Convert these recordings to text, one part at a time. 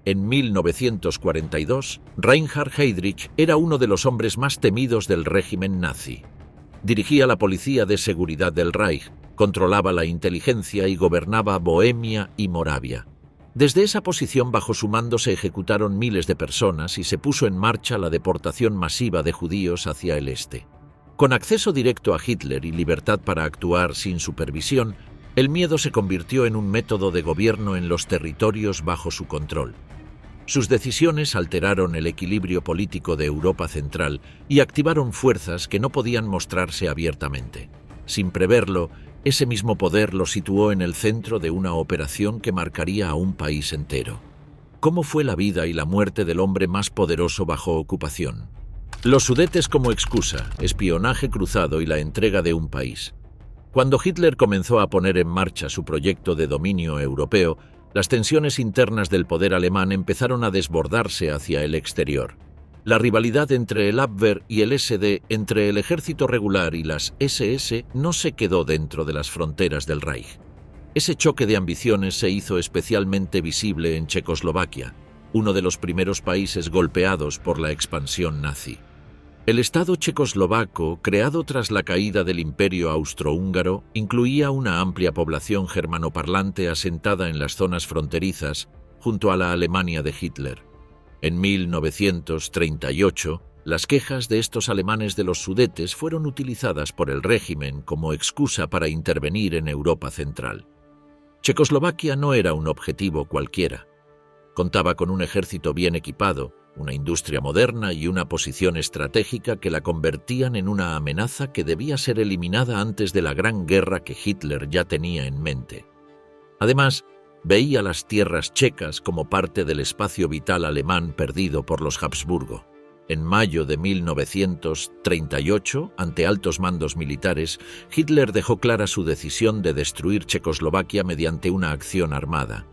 En 1942, Reinhard Heydrich era uno de los hombres más temidos del régimen nazi. Dirigía la policía de seguridad del Reich, controlaba la inteligencia y gobernaba Bohemia y Moravia. Desde esa posición bajo su mando se ejecutaron miles de personas y se puso en marcha la deportación masiva de judíos hacia el este. Con acceso directo a Hitler y libertad para actuar sin supervisión, el miedo se convirtió en un método de gobierno en los territorios bajo su control. Sus decisiones alteraron el equilibrio político de Europa Central y activaron fuerzas que no podían mostrarse abiertamente. Sin preverlo, ese mismo poder lo situó en el centro de una operación que marcaría a un país entero. ¿Cómo fue la vida y la muerte del hombre más poderoso bajo ocupación? Los Sudetes como excusa, espionaje cruzado y la entrega de un país. Cuando Hitler comenzó a poner en marcha su proyecto de dominio europeo, las tensiones internas del poder alemán empezaron a desbordarse hacia el exterior. La rivalidad entre el Abwehr y el SD, entre el ejército regular y las SS, no se quedó dentro de las fronteras del Reich. Ese choque de ambiciones se hizo especialmente visible en Checoslovaquia, uno de los primeros países golpeados por la expansión nazi. El Estado checoslovaco, creado tras la caída del Imperio austrohúngaro, incluía una amplia población germanoparlante asentada en las zonas fronterizas junto a la Alemania de Hitler. En 1938, las quejas de estos alemanes de los Sudetes fueron utilizadas por el régimen como excusa para intervenir en Europa Central. Checoslovaquia no era un objetivo cualquiera. Contaba con un ejército bien equipado, una industria moderna y una posición estratégica que la convertían en una amenaza que debía ser eliminada antes de la gran guerra que Hitler ya tenía en mente. Además, veía las tierras checas como parte del espacio vital alemán perdido por los Habsburgo. En mayo de 1938, ante altos mandos militares, Hitler dejó clara su decisión de destruir Checoslovaquia mediante una acción armada.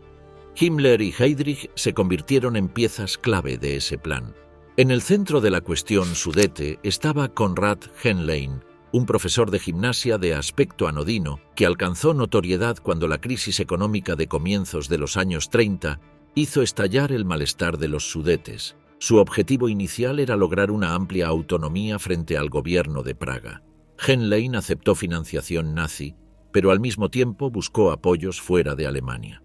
Himmler y Heydrich se convirtieron en piezas clave de ese plan. En el centro de la cuestión sudete estaba Konrad Henlein, un profesor de gimnasia de aspecto anodino que alcanzó notoriedad cuando la crisis económica de comienzos de los años 30 hizo estallar el malestar de los sudetes. Su objetivo inicial era lograr una amplia autonomía frente al gobierno de Praga. Henlein aceptó financiación nazi, pero al mismo tiempo buscó apoyos fuera de Alemania.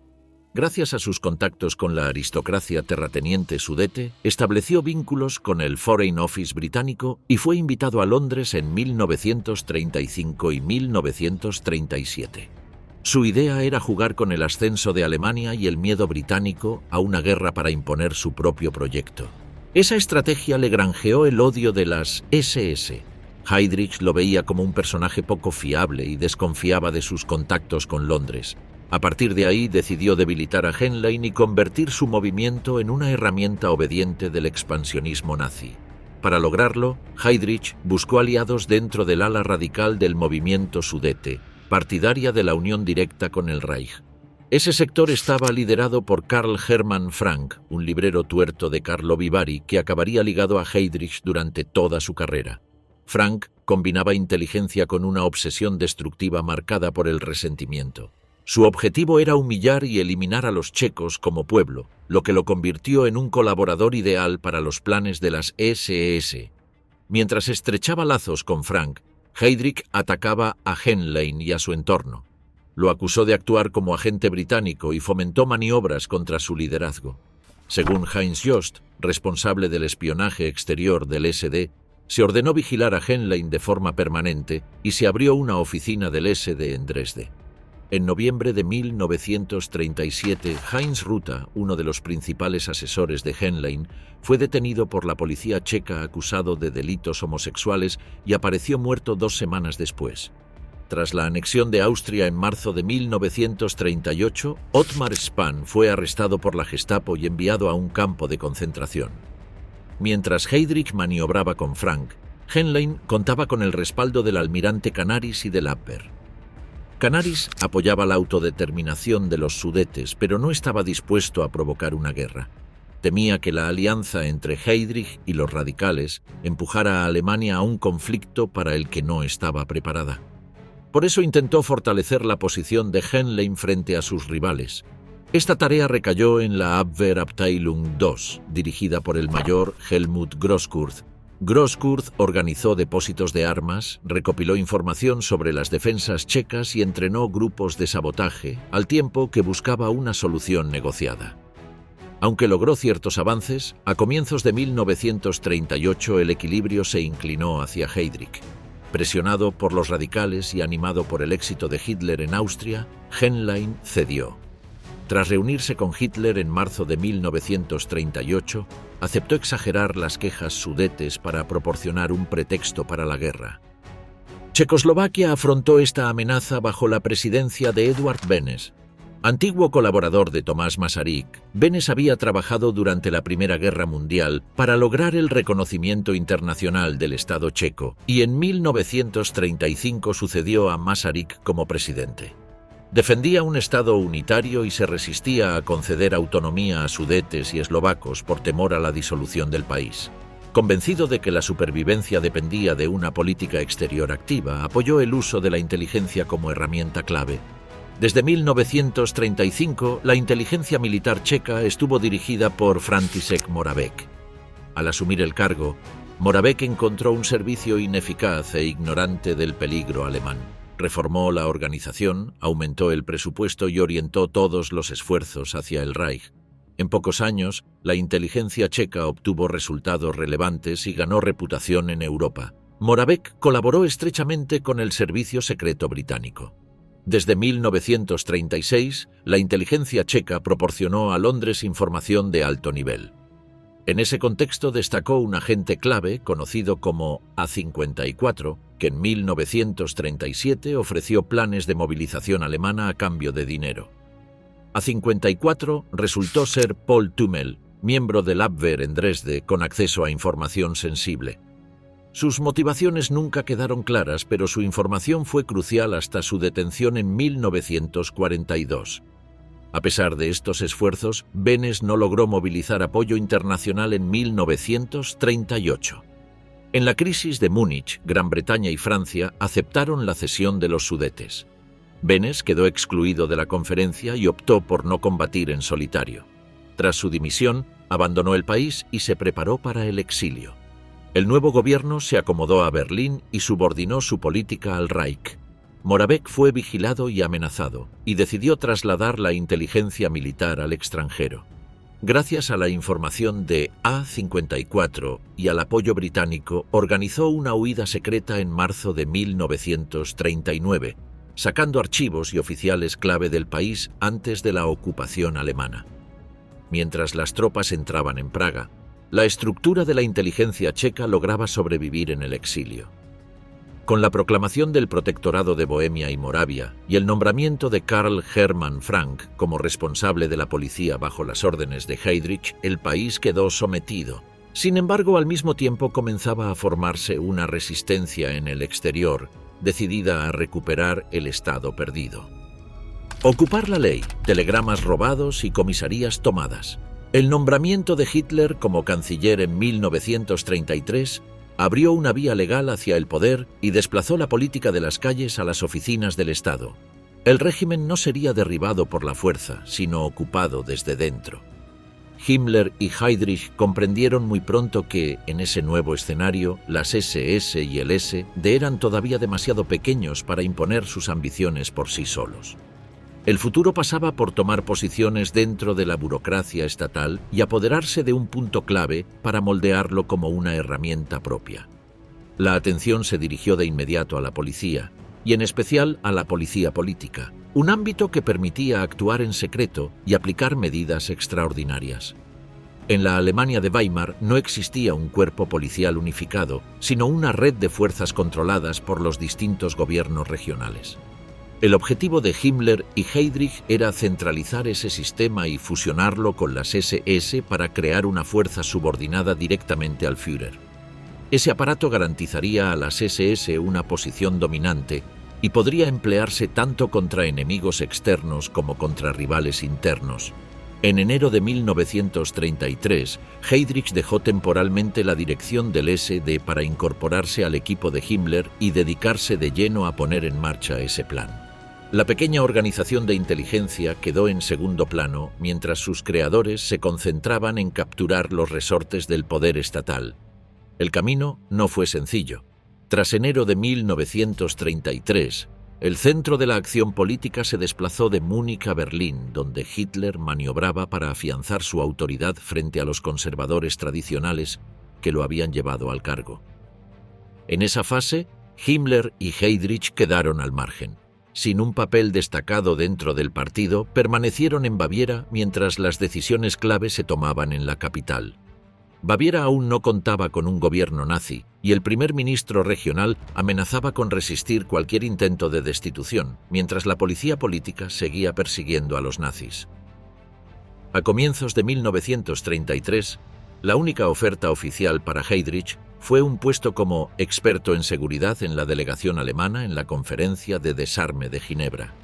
Gracias a sus contactos con la aristocracia terrateniente sudete, estableció vínculos con el Foreign Office británico y fue invitado a Londres en 1935 y 1937. Su idea era jugar con el ascenso de Alemania y el miedo británico a una guerra para imponer su propio proyecto. Esa estrategia le granjeó el odio de las SS. Heydrich lo veía como un personaje poco fiable y desconfiaba de sus contactos con Londres. A partir de ahí decidió debilitar a Henlein y convertir su movimiento en una herramienta obediente del expansionismo nazi. Para lograrlo, Heydrich buscó aliados dentro del ala radical del movimiento sudete, partidaria de la unión directa con el Reich. Ese sector estaba liderado por Karl Hermann Frank, un librero tuerto de Karlovy Vary que acabaría ligado a Heydrich durante toda su carrera. Frank combinaba inteligencia con una obsesión destructiva marcada por el resentimiento. Su objetivo era humillar y eliminar a los checos como pueblo, lo que lo convirtió en un colaborador ideal para los planes de las SS. Mientras estrechaba lazos con Frank, Heydrich atacaba a Henlein y a su entorno. Lo acusó de actuar como agente británico y fomentó maniobras contra su liderazgo. Según Heinz Jost, responsable del espionaje exterior del SD, se ordenó vigilar a Henlein de forma permanente y se abrió una oficina del SD en Dresde. En noviembre de 1937, Heinz Rutta, uno de los principales asesores de Henlein, fue detenido por la policía checa acusado de delitos homosexuales y apareció muerto 2 semanas después. Tras la anexión de Austria en marzo de 1938, Ottmar Spann fue arrestado por la Gestapo y enviado a un campo de concentración. Mientras Heydrich maniobraba con Frank, Henlein contaba con el respaldo del almirante Canaris y del Abwehr. Canaris apoyaba la autodeterminación de los sudetes, pero no estaba dispuesto a provocar una guerra. Temía que la alianza entre Heydrich y los radicales empujara a Alemania a un conflicto para el que no estaba preparada. Por eso intentó fortalecer la posición de Henlein frente a sus rivales. Esta tarea recayó en la Abwehrabteilung II, dirigida por el mayor Helmut Grosskurth. Grosskurth organizó depósitos de armas, recopiló información sobre las defensas checas y entrenó grupos de sabotaje, al tiempo que buscaba una solución negociada. Aunque logró ciertos avances, a comienzos de 1938 el equilibrio se inclinó hacia Heydrich. Presionado por los radicales y animado por el éxito de Hitler en Austria, Henlein cedió. Tras reunirse con Hitler en marzo de 1938, aceptó exagerar las quejas sudetes para proporcionar un pretexto para la guerra. Checoslovaquia afrontó esta amenaza bajo la presidencia de Eduard Benes. Antiguo colaborador de Tomás Masaryk, Benes había trabajado durante la Primera Guerra Mundial para lograr el reconocimiento internacional del Estado checo y en 1935 sucedió a Masaryk como presidente. Defendía un Estado unitario y se resistía a conceder autonomía a sudetes y eslovacos por temor a la disolución del país. Convencido de que la supervivencia dependía de una política exterior activa, apoyó el uso de la inteligencia como herramienta clave. Desde 1935, la inteligencia militar checa estuvo dirigida por František Moravec. Al asumir el cargo, Moravec encontró un servicio ineficaz e ignorante del peligro alemán. Reformó la organización, aumentó el presupuesto y orientó todos los esfuerzos hacia el Reich. En pocos años, la inteligencia checa obtuvo resultados relevantes y ganó reputación en Europa. Moravec colaboró estrechamente con el servicio secreto británico. Desde 1936, la inteligencia checa proporcionó a Londres información de alto nivel. En ese contexto destacó un agente clave conocido como A54, que en 1937 ofreció planes de movilización alemana a cambio de dinero. A54 resultó ser Paul Tümmel, miembro del Abwehr en Dresde con acceso a información sensible. Sus motivaciones nunca quedaron claras, pero su información fue crucial hasta su detención en 1942. A pesar de estos esfuerzos, Benes no logró movilizar apoyo internacional en 1938. En la crisis de Múnich, Gran Bretaña y Francia aceptaron la cesión de los Sudetes. Benes quedó excluido de la conferencia y optó por no combatir en solitario. Tras su dimisión, abandonó el país y se preparó para el exilio. El nuevo gobierno se acomodó a Berlín y subordinó su política al Reich. Moravec fue vigilado y amenazado, y decidió trasladar la inteligencia militar al extranjero. Gracias a la información de A54 y al apoyo británico, organizó una huida secreta en marzo de 1939, sacando archivos y oficiales clave del país antes de la ocupación alemana. Mientras las tropas entraban en Praga, la estructura de la inteligencia checa lograba sobrevivir en el exilio. Con la proclamación del Protectorado de Bohemia y Moravia y el nombramiento de Karl Hermann Frank como responsable de la policía bajo las órdenes de Heydrich, el país quedó sometido. Sin embargo, al mismo tiempo comenzaba a formarse una resistencia en el exterior, decidida a recuperar el Estado perdido. Ocupar la ley, telegramas robados y comisarías tomadas. El nombramiento de Hitler como canciller en 1933 abrió una vía legal hacia el poder y desplazó la política de las calles a las oficinas del Estado. El régimen no sería derribado por la fuerza, sino ocupado desde dentro. Himmler y Heydrich comprendieron muy pronto que, en ese nuevo escenario, las SS y el SD eran todavía demasiado pequeños para imponer sus ambiciones por sí solos. El futuro pasaba por tomar posiciones dentro de la burocracia estatal y apoderarse de un punto clave para moldearlo como una herramienta propia. La atención se dirigió de inmediato a la policía, y en especial a la policía política, un ámbito que permitía actuar en secreto y aplicar medidas extraordinarias. En la Alemania de Weimar no existía un cuerpo policial unificado, sino una red de fuerzas controladas por los distintos gobiernos regionales. El objetivo de Himmler y Heydrich era centralizar ese sistema y fusionarlo con las SS para crear una fuerza subordinada directamente al Führer. Ese aparato garantizaría a las SS una posición dominante y podría emplearse tanto contra enemigos externos como contra rivales internos. En enero de 1933, Heydrich dejó temporalmente la dirección del SD para incorporarse al equipo de Himmler y dedicarse de lleno a poner en marcha ese plan. La pequeña organización de inteligencia quedó en segundo plano mientras sus creadores se concentraban en capturar los resortes del poder estatal. El camino no fue sencillo. Tras enero de 1933, el centro de la acción política se desplazó de Múnich a Berlín, donde Hitler maniobraba para afianzar su autoridad frente a los conservadores tradicionales que lo habían llevado al cargo. En esa fase, Himmler y Heydrich quedaron al margen. Sin un papel destacado dentro del partido, permanecieron en Baviera mientras las decisiones clave se tomaban en la capital. Baviera aún no contaba con un gobierno nazi y el primer ministro regional amenazaba con resistir cualquier intento de destitución, mientras la policía política seguía persiguiendo a los nazis. A comienzos de 1933, la única oferta oficial para Heydrich fue un puesto como experto en seguridad en la delegación alemana en la Conferencia de Desarme de Ginebra.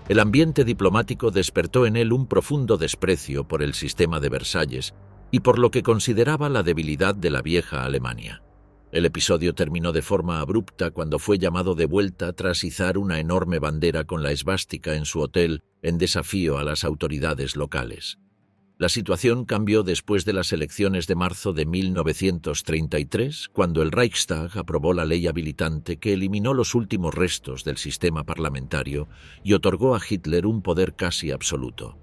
El ambiente diplomático despertó en él un profundo desprecio por el sistema de Versalles y por lo que consideraba la debilidad de la vieja Alemania. El episodio terminó de forma abrupta cuando fue llamado de vuelta tras izar una enorme bandera con la esvástica en su hotel en desafío a las autoridades locales. La situación cambió después de las elecciones de marzo de 1933, cuando el Reichstag aprobó la ley habilitante que eliminó los últimos restos del sistema parlamentario y otorgó a Hitler un poder casi absoluto.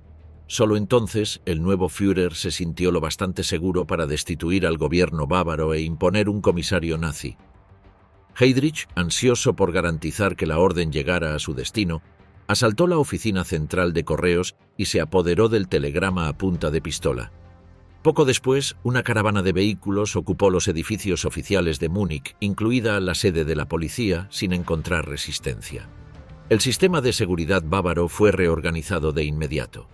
Solo entonces el nuevo Führer se sintió lo bastante seguro para destituir al gobierno bávaro e imponer un comisario nazi. Heydrich, ansioso por garantizar que la orden llegara a su destino, asaltó la oficina central de correos y se apoderó del telegrama a punta de pistola. Poco después, una caravana de vehículos ocupó los edificios oficiales de Múnich, incluida la sede de la policía, sin encontrar resistencia. El sistema de seguridad bávaro fue reorganizado de inmediato.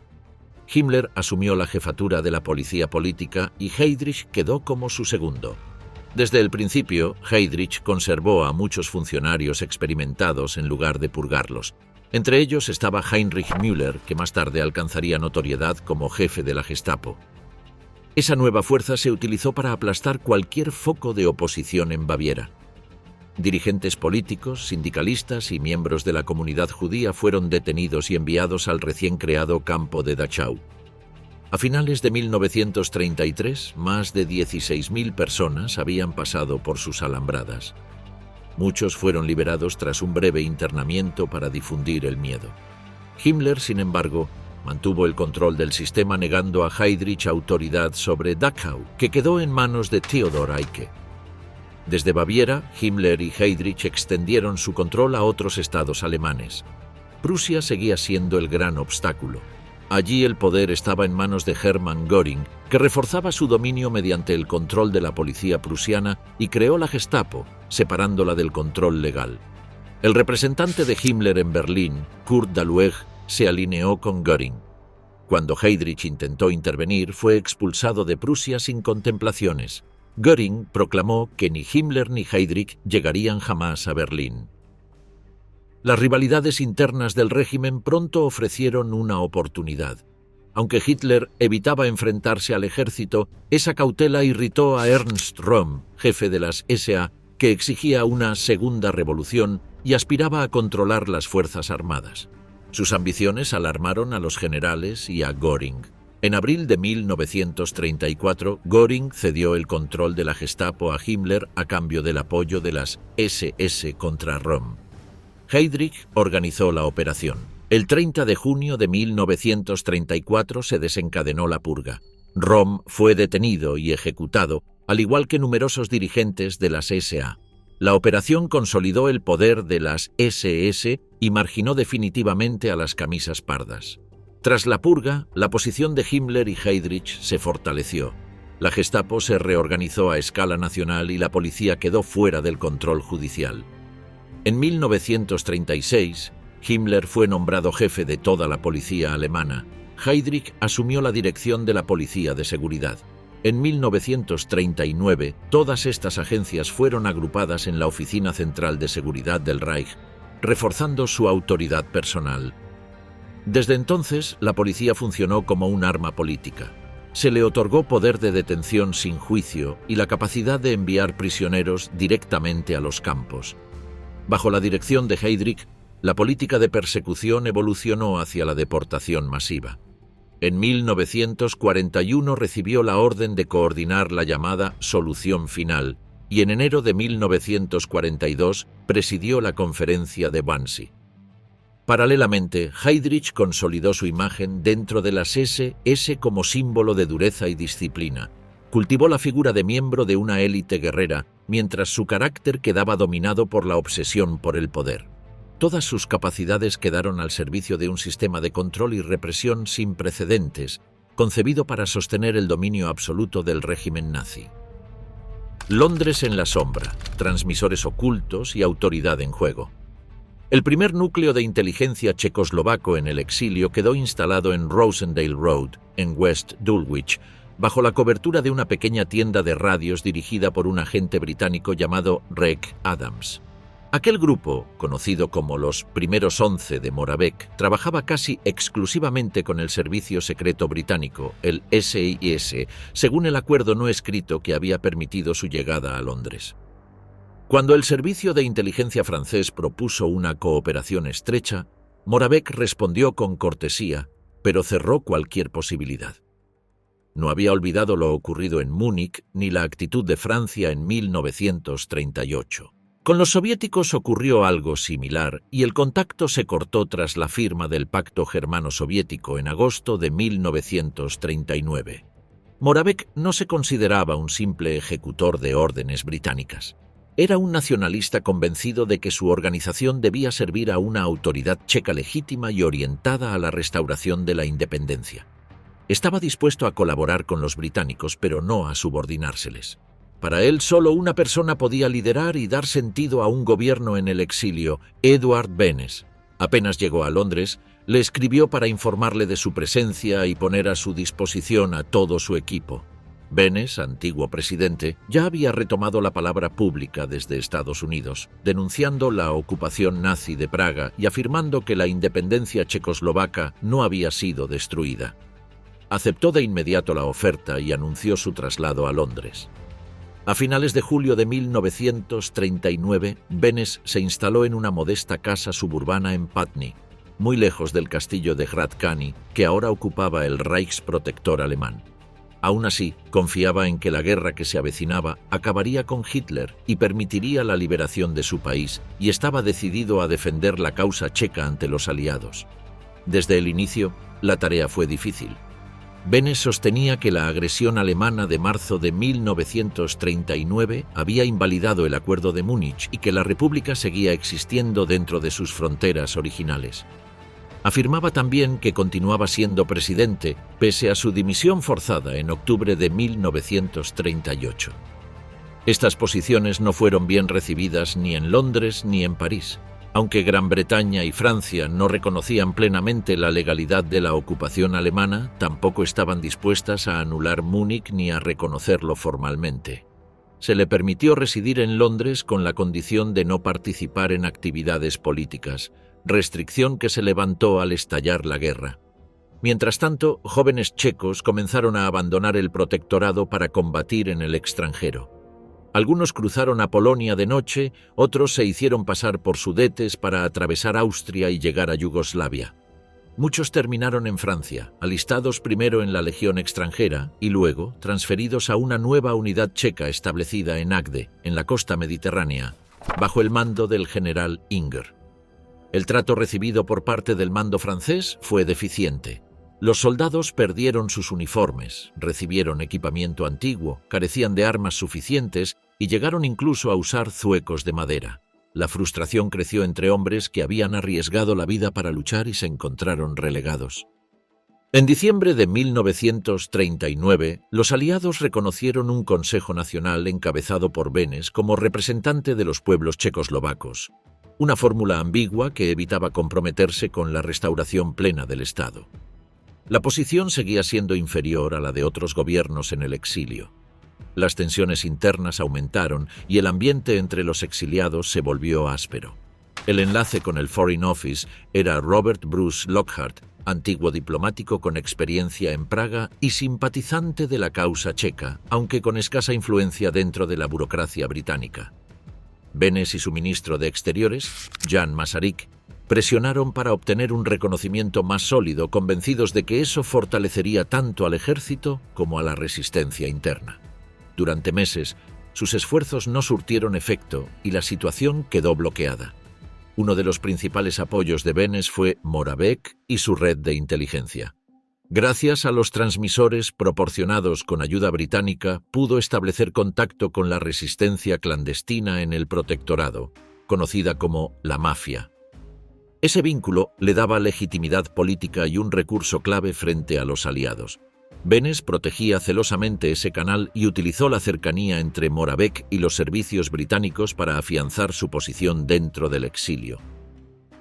Himmler asumió la jefatura de la policía política y Heydrich quedó como su segundo. Desde el principio, Heydrich conservó a muchos funcionarios experimentados en lugar de purgarlos. Entre ellos estaba Heinrich Müller, que más tarde alcanzaría notoriedad como jefe de la Gestapo. Esa nueva fuerza se utilizó para aplastar cualquier foco de oposición en Baviera. Dirigentes políticos, sindicalistas y miembros de la comunidad judía fueron detenidos y enviados al recién creado campo de Dachau. A finales de 1933, más de 16.000 personas habían pasado por sus alambradas. Muchos fueron liberados tras un breve internamiento para difundir el miedo. Himmler, sin embargo, mantuvo el control del sistema negando a Heydrich autoridad sobre Dachau, que quedó en manos de Theodor Eicke. Desde Baviera, Himmler y Heydrich extendieron su control a otros estados alemanes. Prusia seguía siendo el gran obstáculo. Allí el poder estaba en manos de Hermann Göring, que reforzaba su dominio mediante el control de la policía prusiana y creó la Gestapo, separándola del control legal. El representante de Himmler en Berlín, Kurt Daluege, se alineó con Göring. Cuando Heydrich intentó intervenir, fue expulsado de Prusia sin contemplaciones. Göring proclamó que ni Himmler ni Heydrich llegarían jamás a Berlín. Las rivalidades internas del régimen pronto ofrecieron una oportunidad. Aunque Hitler evitaba enfrentarse al ejército, esa cautela irritó a Ernst Röhm, jefe de las SA, que exigía una segunda revolución y aspiraba a controlar las fuerzas armadas. Sus ambiciones alarmaron a los generales y a Göring. En abril de 1934, Göring cedió el control de la Gestapo a Himmler a cambio del apoyo de las SS contra Röhm. Heydrich organizó la operación. El 30 de junio de 1934 se desencadenó la purga. Röhm fue detenido y ejecutado, al igual que numerosos dirigentes de las SA. La operación consolidó el poder de las SS y marginó definitivamente a las camisas pardas. Tras la purga, la posición de Himmler y Heydrich se fortaleció. La Gestapo se reorganizó a escala nacional y la policía quedó fuera del control judicial. En 1936, Himmler fue nombrado jefe de toda la policía alemana. Heydrich asumió la dirección de la policía de seguridad. En 1939, todas estas agencias fueron agrupadas en la Oficina Central de Seguridad del Reich, reforzando su autoridad personal. Desde entonces, la policía funcionó como un arma política. Se le otorgó poder de detención sin juicio y la capacidad de enviar prisioneros directamente a los campos. Bajo la dirección de Heydrich, La política de persecución evolucionó hacia la deportación masiva. En 1941 recibió la orden de coordinar la llamada Solución Final y en enero de 1942 presidió la conferencia de Wannsee. Paralelamente, Heydrich consolidó su imagen dentro de las SS como símbolo de dureza y disciplina. Cultivó la figura de miembro de una élite guerrera, mientras su carácter quedaba dominado por la obsesión por el poder. Todas sus capacidades quedaron al servicio de un sistema de control y represión sin precedentes, concebido para sostener el dominio absoluto del régimen nazi. Londres en la sombra, transmisores ocultos y autoridad en juego. El primer núcleo de inteligencia checoslovaco en el exilio quedó instalado en Rosendale Road, en West Dulwich, bajo la cobertura de una pequeña tienda de radios dirigida por un agente británico llamado Reg Adams. Aquel grupo, conocido como los Primeros 11 de Moravec, trabajaba casi exclusivamente con el servicio secreto británico, el SIS, según el acuerdo no escrito que había permitido su llegada a Londres. Cuando el servicio de inteligencia francés propuso una cooperación estrecha, Moravec respondió con cortesía, pero cerró cualquier posibilidad. No había olvidado lo ocurrido en Múnich ni la actitud de Francia en 1938. Con los soviéticos ocurrió algo similar y el contacto se cortó tras la firma del Pacto Germano-Soviético en agosto de 1939. Moravec no se consideraba un simple ejecutor de órdenes británicas. Era un nacionalista convencido de que su organización debía servir a una autoridad checa legítima y orientada a la restauración de la independencia. Estaba dispuesto a colaborar con los británicos, pero no a subordinárseles. Para él, solo una persona podía liderar y dar sentido a un gobierno en el exilio, Edward Benes. Apenas llegó a Londres, le escribió para informarle de su presencia y poner a su disposición a todo su equipo. Benes, antiguo presidente, ya había retomado la palabra pública desde Estados Unidos, denunciando la ocupación nazi de Praga y afirmando que la independencia checoslovaca no había sido destruida. Aceptó de inmediato la oferta y anunció su traslado a Londres. A finales de julio de 1939, Benes se instaló en una modesta casa suburbana en Putney, muy lejos del castillo de Hradčany, que ahora ocupaba el Reichsprotector alemán. Aún así, confiaba en que la guerra que se avecinaba acabaría con Hitler y permitiría la liberación de su país, y estaba decidido a defender la causa checa ante los aliados. Desde el inicio, la tarea fue difícil. Benes sostenía que la agresión alemana de marzo de 1939 había invalidado el Acuerdo de Múnich y que la República seguía existiendo dentro de sus fronteras originales. Afirmaba también que continuaba siendo presidente pese a su dimisión forzada en octubre de 1938. Estas posiciones no fueron bien recibidas ni en Londres ni en París. Aunque Gran Bretaña y Francia no reconocían plenamente la legalidad de la ocupación alemana, tampoco estaban dispuestas a anular Múnich ni a reconocerlo formalmente. Se le permitió residir en Londres con la condición de no participar en actividades políticas, restricción que se levantó al estallar la guerra. Mientras tanto, jóvenes checos comenzaron a abandonar el protectorado para combatir en el extranjero. Algunos cruzaron a Polonia de noche, otros se hicieron pasar por Sudetes para atravesar Austria y llegar a Yugoslavia. Muchos terminaron en Francia, alistados primero en la Legión extranjera y luego transferidos a una nueva unidad checa establecida en Agde, en la costa mediterránea, bajo el mando del general Inger. El trato recibido por parte del mando francés fue deficiente. Los soldados perdieron sus uniformes, recibieron equipamiento antiguo, carecían de armas suficientes y llegaron incluso a usar zuecos de madera. La frustración creció entre hombres que habían arriesgado la vida para luchar y se encontraron relegados. En diciembre de 1939, los aliados reconocieron un Consejo Nacional encabezado por Benes como representante de los pueblos checoslovacos, una fórmula ambigua que evitaba comprometerse con la restauración plena del Estado. La posición seguía siendo inferior a la de otros gobiernos en el exilio. Las tensiones internas aumentaron y el ambiente entre los exiliados se volvió áspero. El enlace con el Foreign Office era Robert Bruce Lockhart, antiguo diplomático con experiencia en Praga y simpatizante de la causa checa, aunque con escasa influencia dentro de la burocracia británica. Benes y su ministro de Exteriores, Jan Masaryk, Presionaron para obtener un reconocimiento más sólido, convencidos de que eso fortalecería tanto al ejército como a la resistencia interna. Durante meses, sus esfuerzos no surtieron efecto y la situación quedó bloqueada. Uno de los principales apoyos de Beneš fue Moravec y su red de inteligencia. Gracias a los transmisores proporcionados con ayuda británica, pudo establecer contacto con la resistencia clandestina en el protectorado, conocida como la mafia. Ese vínculo le daba legitimidad política y un recurso clave frente a los aliados. Beneš protegía celosamente ese canal y utilizó la cercanía entre Moravec y los servicios británicos para afianzar su posición dentro del exilio.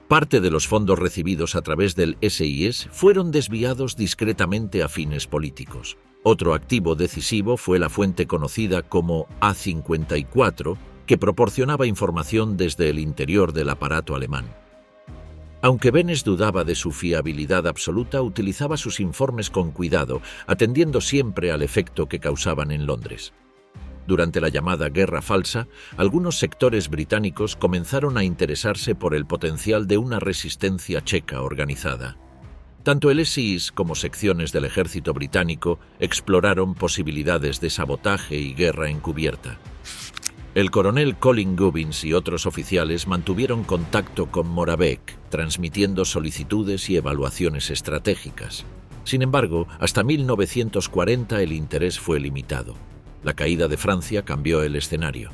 Parte de los fondos recibidos a través del SIS fueron desviados discretamente a fines políticos. Otro activo decisivo fue la fuente conocida como A54, que proporcionaba información desde el interior del aparato alemán. Aunque Beneš dudaba de su fiabilidad absoluta, utilizaba sus informes con cuidado, atendiendo siempre al efecto que causaban en Londres. Durante la llamada Guerra Falsa, algunos sectores británicos comenzaron a interesarse por el potencial de una resistencia checa organizada. Tanto el SIS como secciones del ejército británico exploraron posibilidades de sabotaje y guerra encubierta. El coronel Colin Gubbins y otros oficiales mantuvieron contacto con Moravec, transmitiendo solicitudes y evaluaciones estratégicas. Sin embargo, hasta 1940 el interés fue limitado. La caída de Francia cambió el escenario.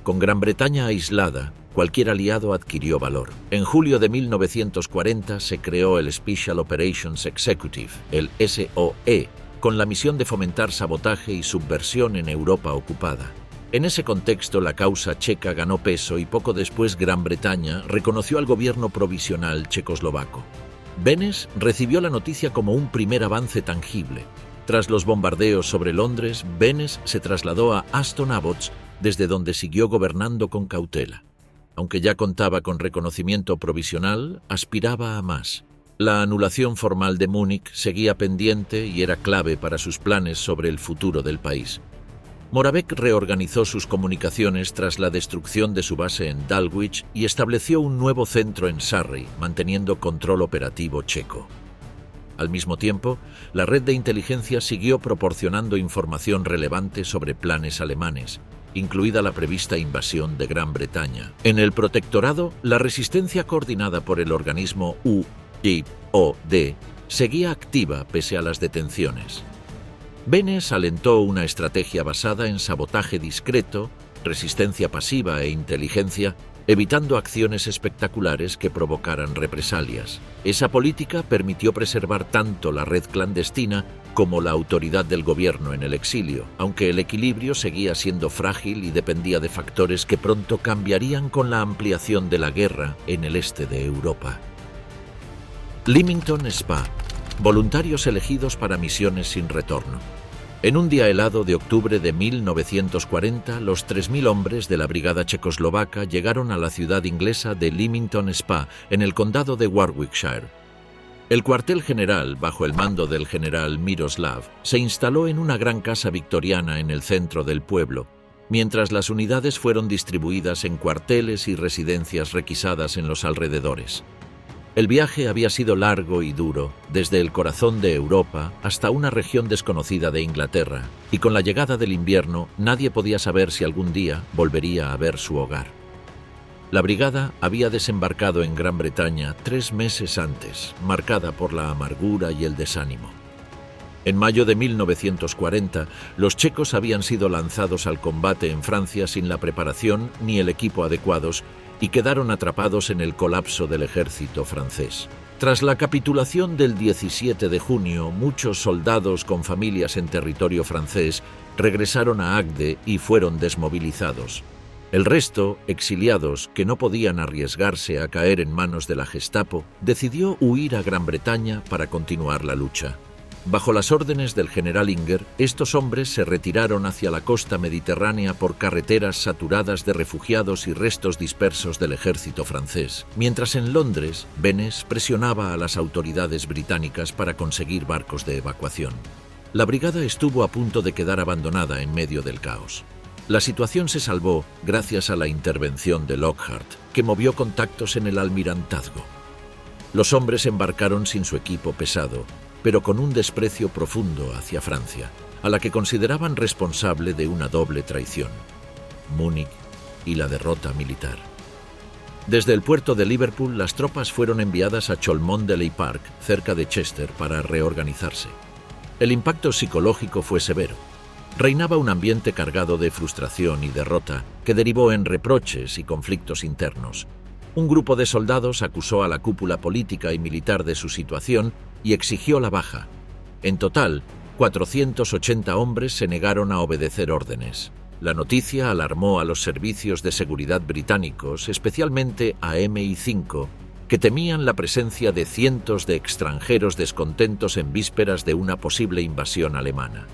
Con Gran Bretaña aislada, cualquier aliado adquirió valor. En julio de 1940 se creó el Special Operations Executive, el SOE, con la misión de fomentar sabotaje y subversión en Europa ocupada. En ese contexto, la causa checa ganó peso y poco después Gran Bretaña reconoció al gobierno provisional checoslovaco. Beneš recibió la noticia como un primer avance tangible. Tras los bombardeos sobre Londres, Beneš se trasladó a Aston Abbotts, desde donde siguió gobernando con cautela. Aunque ya contaba con reconocimiento provisional, aspiraba a más. La anulación formal de Múnich seguía pendiente y era clave para sus planes sobre el futuro del país. Moravec reorganizó sus comunicaciones tras la destrucción de su base en Dulwich y estableció un nuevo centro en Surrey, manteniendo control operativo checo. Al mismo tiempo, la red de inteligencia siguió proporcionando información relevante sobre planes alemanes, incluida la prevista invasión de Gran Bretaña. En el protectorado, la resistencia coordinada por el organismo UIOD seguía activa pese a las detenciones. Beneš alentó una estrategia basada en sabotaje discreto, resistencia pasiva e inteligencia, evitando acciones espectaculares que provocaran represalias. Esa política permitió preservar tanto la red clandestina como la autoridad del gobierno en el exilio, aunque el equilibrio seguía siendo frágil y dependía de factores que pronto cambiarían con la ampliación de la guerra en el este de Europa. Leamington Spa. Voluntarios elegidos para misiones sin retorno. En un día helado de octubre de 1940, los 3.000 hombres de la brigada checoslovaca llegaron a la ciudad inglesa de Leamington Spa, en el condado de Warwickshire. El cuartel general, bajo el mando del general Miroslav, se instaló en una gran casa victoriana en el centro del pueblo, mientras las unidades fueron distribuidas en cuarteles y residencias requisadas en los alrededores. El viaje había sido largo y duro, desde el corazón de Europa hasta una región desconocida de Inglaterra, y con la llegada del invierno nadie podía saber si algún día volvería a ver su hogar. La brigada había desembarcado en Gran Bretaña 3 meses antes, marcada por la amargura y el desánimo. En mayo de 1940, los checos habían sido lanzados al combate en Francia sin la preparación ni el equipo adecuados y quedaron atrapados en el colapso del ejército francés. Tras la capitulación del 17 de junio, muchos soldados con familias en territorio francés regresaron a Agde y fueron desmovilizados. El resto, exiliados que no podían arriesgarse a caer en manos de la Gestapo, decidió huir a Gran Bretaña para continuar la lucha. Bajo las órdenes del general Inger, estos hombres se retiraron hacia la costa mediterránea por carreteras saturadas de refugiados y restos dispersos del ejército francés, mientras en Londres, Beneš presionaba a las autoridades británicas para conseguir barcos de evacuación. La brigada estuvo a punto de quedar abandonada en medio del caos. La situación se salvó gracias a la intervención de Lockhart, que movió contactos en el almirantazgo. Los hombres embarcaron sin su equipo pesado, pero con un desprecio profundo hacia Francia, a la que consideraban responsable de una doble traición: Múnich y la derrota militar. Desde el puerto de Liverpool, las tropas fueron enviadas a Cholmondeley Park, cerca de Chester, para reorganizarse. El impacto psicológico fue severo. Reinaba un ambiente cargado de frustración y derrota que derivó en reproches y conflictos internos. Un grupo de soldados acusó a la cúpula política y militar de su situación y exigió la baja. En total, 480 hombres se negaron a obedecer órdenes. La noticia alarmó a los servicios de seguridad británicos, especialmente a MI5, que temían la presencia de cientos de extranjeros descontentos en vísperas de una posible invasión alemana.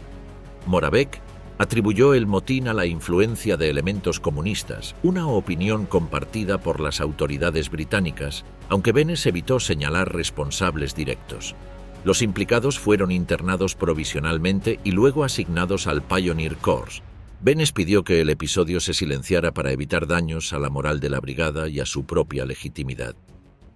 Moravec atribuyó el motín a la influencia de elementos comunistas, una opinión compartida por las autoridades británicas, aunque Beneš evitó señalar responsables directos. Los implicados fueron internados provisionalmente y luego asignados al Pioneer Corps. Beneš pidió que el episodio se silenciara para evitar daños a la moral de la brigada y a su propia legitimidad.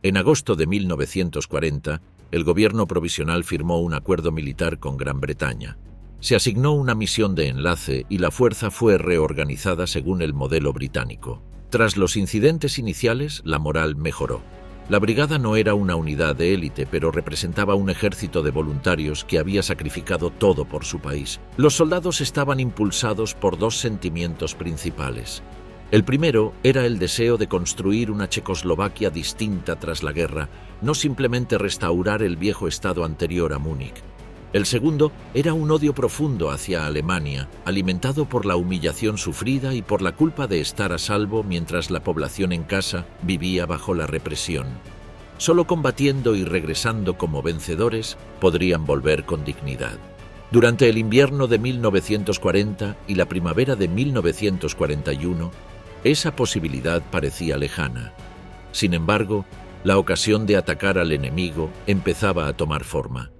En agosto de 1940, el gobierno provisional firmó un acuerdo militar con Gran Bretaña. Se asignó una misión de enlace y la fuerza fue reorganizada según el modelo británico. Tras los incidentes iniciales, la moral mejoró. La brigada no era una unidad de élite, pero representaba un ejército de voluntarios que había sacrificado todo por su país. Los soldados estaban impulsados por dos sentimientos principales. El primero era el deseo de construir una Checoslovaquia distinta tras la guerra, no simplemente restaurar el viejo estado anterior a Múnich. El segundo era un odio profundo hacia Alemania, alimentado por la humillación sufrida y por la culpa de estar a salvo mientras la población en casa vivía bajo la represión. Solo combatiendo y regresando como vencedores podrían volver con dignidad. Durante el invierno de 1940 y la primavera de 1941, esa posibilidad parecía lejana. Sin embargo, la ocasión de atacar al enemigo empezaba a tomar forma.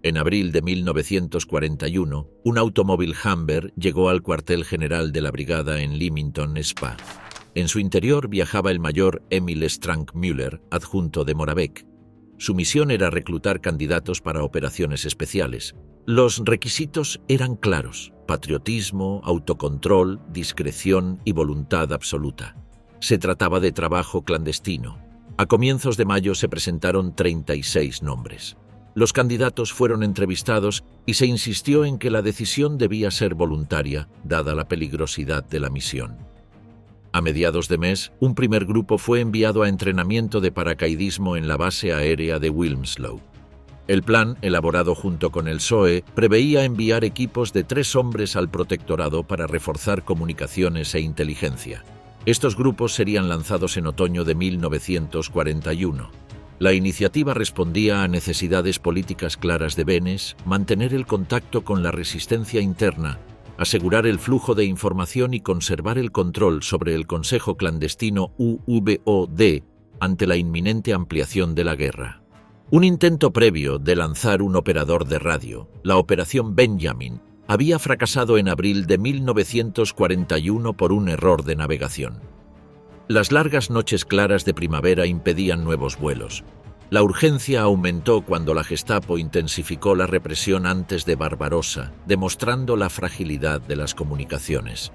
En abril de 1941, un automóvil Humber llegó al cuartel general de la brigada en Leamington Spa. En su interior viajaba el mayor Emil Strankmüller, adjunto de Moravec. Su misión era reclutar candidatos para operaciones especiales. Los requisitos eran claros: patriotismo, autocontrol, discreción y voluntad absoluta. Se trataba de trabajo clandestino. A comienzos de mayo se presentaron 36 nombres. Los candidatos fueron entrevistados y se insistió en que la decisión debía ser voluntaria, dada la peligrosidad de la misión. A mediados de mes, un primer grupo fue enviado a entrenamiento de paracaidismo en la base aérea de Wilmslow. El plan, elaborado junto con el PSOE, preveía enviar equipos de 3 hombres al protectorado para reforzar comunicaciones e inteligencia. Estos grupos serían lanzados en otoño de 1941. La iniciativa respondía a necesidades políticas claras de Beneš: mantener el contacto con la resistencia interna, asegurar el flujo de información y conservar el control sobre el Consejo Clandestino UVOD ante la inminente ampliación de la guerra. Un intento previo de lanzar un operador de radio, la Operación Benjamin, había fracasado en abril de 1941 por un error de navegación. Las largas noches claras de primavera impedían nuevos vuelos. La urgencia aumentó cuando la Gestapo intensificó la represión antes de Barbarossa, demostrando la fragilidad de las comunicaciones.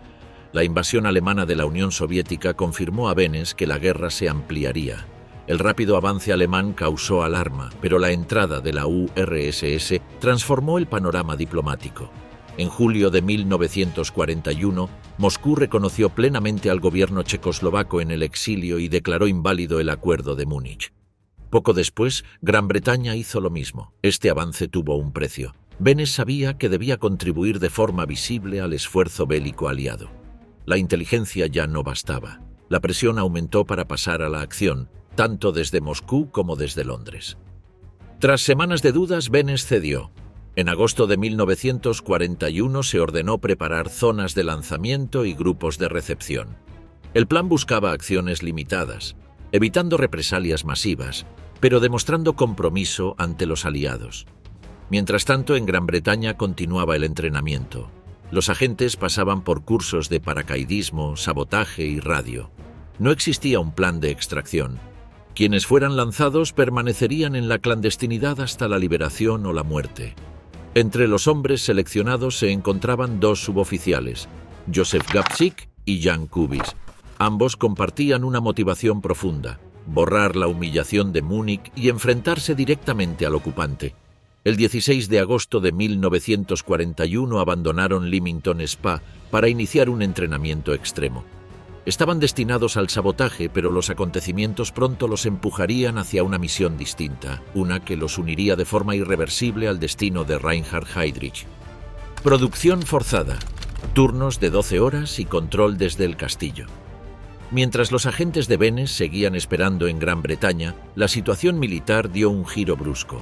La invasión alemana de la Unión Soviética confirmó a Beneš que la guerra se ampliaría. El rápido avance alemán causó alarma, pero la entrada de la URSS transformó el panorama diplomático. En julio de 1941, Moscú reconoció plenamente al gobierno checoslovaco en el exilio y declaró inválido el Acuerdo de Múnich. Poco después, Gran Bretaña hizo lo mismo. Este avance tuvo un precio. Beneš sabía que debía contribuir de forma visible al esfuerzo bélico aliado. La inteligencia ya no bastaba. La presión aumentó para pasar a la acción, tanto desde Moscú como desde Londres. Tras semanas de dudas, Beneš cedió. En agosto de 1941 se ordenó preparar zonas de lanzamiento y grupos de recepción. El plan buscaba acciones limitadas, evitando represalias masivas, pero demostrando compromiso ante los aliados. Mientras tanto, en Gran Bretaña continuaba el entrenamiento. Los agentes pasaban por cursos de paracaidismo, sabotaje y radio. No existía un plan de extracción. Quienes fueran lanzados permanecerían en la clandestinidad hasta la liberación o la muerte. Entre los hombres seleccionados se encontraban dos suboficiales, Joseph Gapsik y Jan Kubis. Ambos compartían una motivación profunda: borrar la humillación de Múnich y enfrentarse directamente al ocupante. El 16 de agosto de 1941 abandonaron Leamington Spa para iniciar un entrenamiento extremo. Estaban destinados al sabotaje, pero los acontecimientos pronto los empujarían hacia una misión distinta, una que los uniría de forma irreversible al destino de Reinhard Heydrich. Producción forzada, turnos de 12 horas y control desde el castillo. Mientras los agentes de Beneš seguían esperando en Gran Bretaña, la situación militar dio un giro brusco.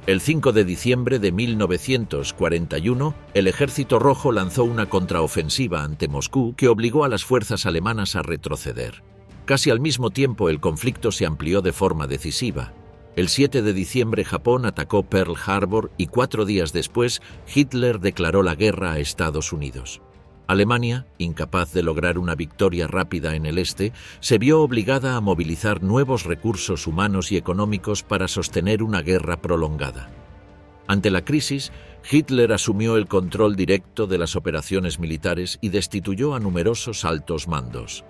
El 5 de diciembre de 1941, el Ejército Rojo lanzó una contraofensiva ante Moscú que obligó a las fuerzas alemanas a retroceder. Casi al mismo tiempo, el conflicto se amplió de forma decisiva. El 7 de diciembre, Japón atacó Pearl Harbor y 4 días después, Hitler declaró la guerra a Estados Unidos. Alemania, incapaz de lograr una victoria rápida en el este, se vio obligada a movilizar nuevos recursos humanos y económicos para sostener una guerra prolongada. Ante la crisis, Hitler asumió el control directo de las operaciones militares y destituyó a numerosos altos mandos.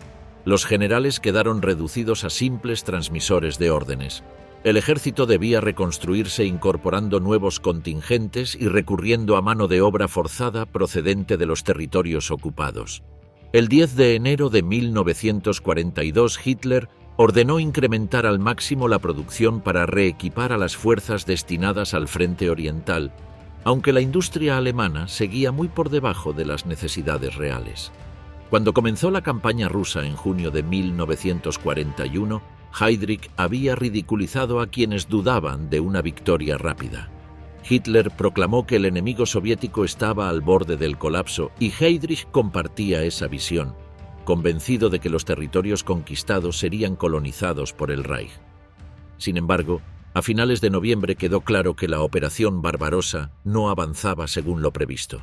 Los generales quedaron reducidos a simples transmisores de órdenes. El ejército debía reconstruirse incorporando nuevos contingentes y recurriendo a mano de obra forzada procedente de los territorios ocupados. El 10 de enero de 1942, Hitler ordenó incrementar al máximo la producción para reequipar a las fuerzas destinadas al frente oriental, aunque la industria alemana seguía muy por debajo de las necesidades reales. Cuando comenzó la campaña rusa en junio de 1941, Heydrich había ridiculizado a quienes dudaban de una victoria rápida. Hitler proclamó que el enemigo soviético estaba al borde del colapso y Heydrich compartía esa visión, convencido de que los territorios conquistados serían colonizados por el Reich. Sin embargo, a finales de noviembre quedó claro que la Operación Barbarossa no avanzaba según lo previsto.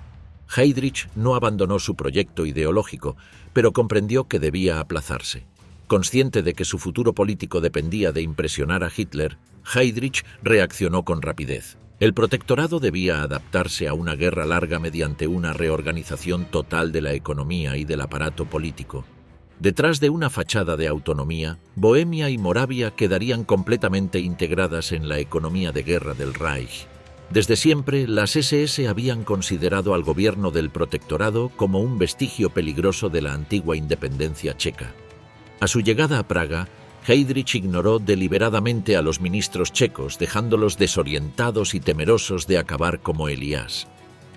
Heydrich no abandonó su proyecto ideológico, pero comprendió que debía aplazarse. Consciente de que su futuro político dependía de impresionar a Hitler, Heydrich reaccionó con rapidez. El protectorado debía adaptarse a una guerra larga mediante una reorganización total de la economía y del aparato político. Detrás de una fachada de autonomía, Bohemia y Moravia quedarían completamente integradas en la economía de guerra del Reich. Desde siempre, las SS habían considerado al gobierno del protectorado como un vestigio peligroso de la antigua independencia checa. A su llegada a Praga, Heydrich ignoró deliberadamente a los ministros checos, dejándolos desorientados y temerosos de acabar como Elías.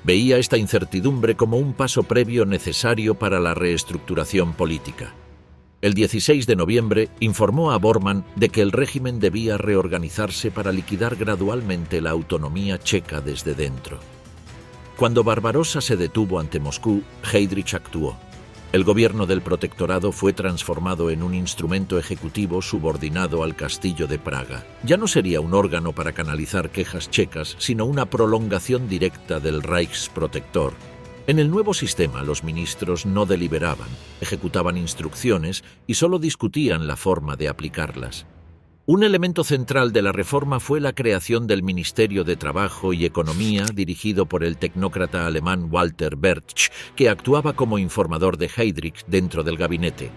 Veía esta incertidumbre como un paso previo necesario para la reestructuración política. El 16 de noviembre informó a Bormann de que el régimen debía reorganizarse para liquidar gradualmente la autonomía checa desde dentro. Cuando Barbarossa se detuvo ante Moscú, Heydrich actuó. El gobierno del protectorado fue transformado en un instrumento ejecutivo subordinado al castillo de Praga. Ya no sería un órgano para canalizar quejas checas, sino una prolongación directa del Reichsprotector. En el nuevo sistema, los ministros no deliberaban, ejecutaban instrucciones y solo discutían la forma de aplicarlas. Un elemento central de la reforma fue la creación del Ministerio de Trabajo y Economía, dirigido por el tecnócrata alemán Walter Bertsch, que actuaba como informador de Heydrich dentro del gabinete.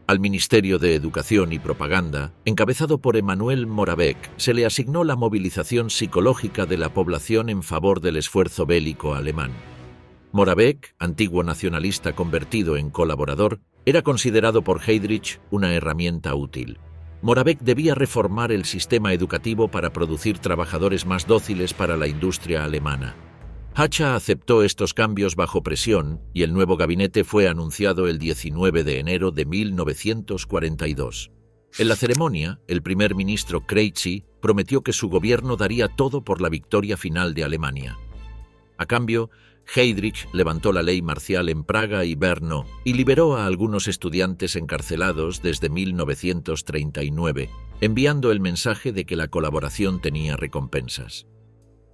Al Ministerio de Educación y Propaganda, encabezado por Emanuel Moravec, se le asignó la movilización psicológica de la población en favor del esfuerzo bélico alemán. Moravec, antiguo nacionalista convertido en colaborador, era considerado por Heydrich una herramienta útil. Moravec debía reformar el sistema educativo para producir trabajadores más dóciles para la industria alemana. Hacha aceptó estos cambios bajo presión y el nuevo gabinete fue anunciado el 19 de enero de 1942. En la ceremonia, el primer ministro Kreitzy prometió que su gobierno daría todo por la victoria final de Alemania. A cambio, Heydrich levantó la ley marcial en Praga y Brno y liberó a algunos estudiantes encarcelados desde 1939, enviando el mensaje de que la colaboración tenía recompensas.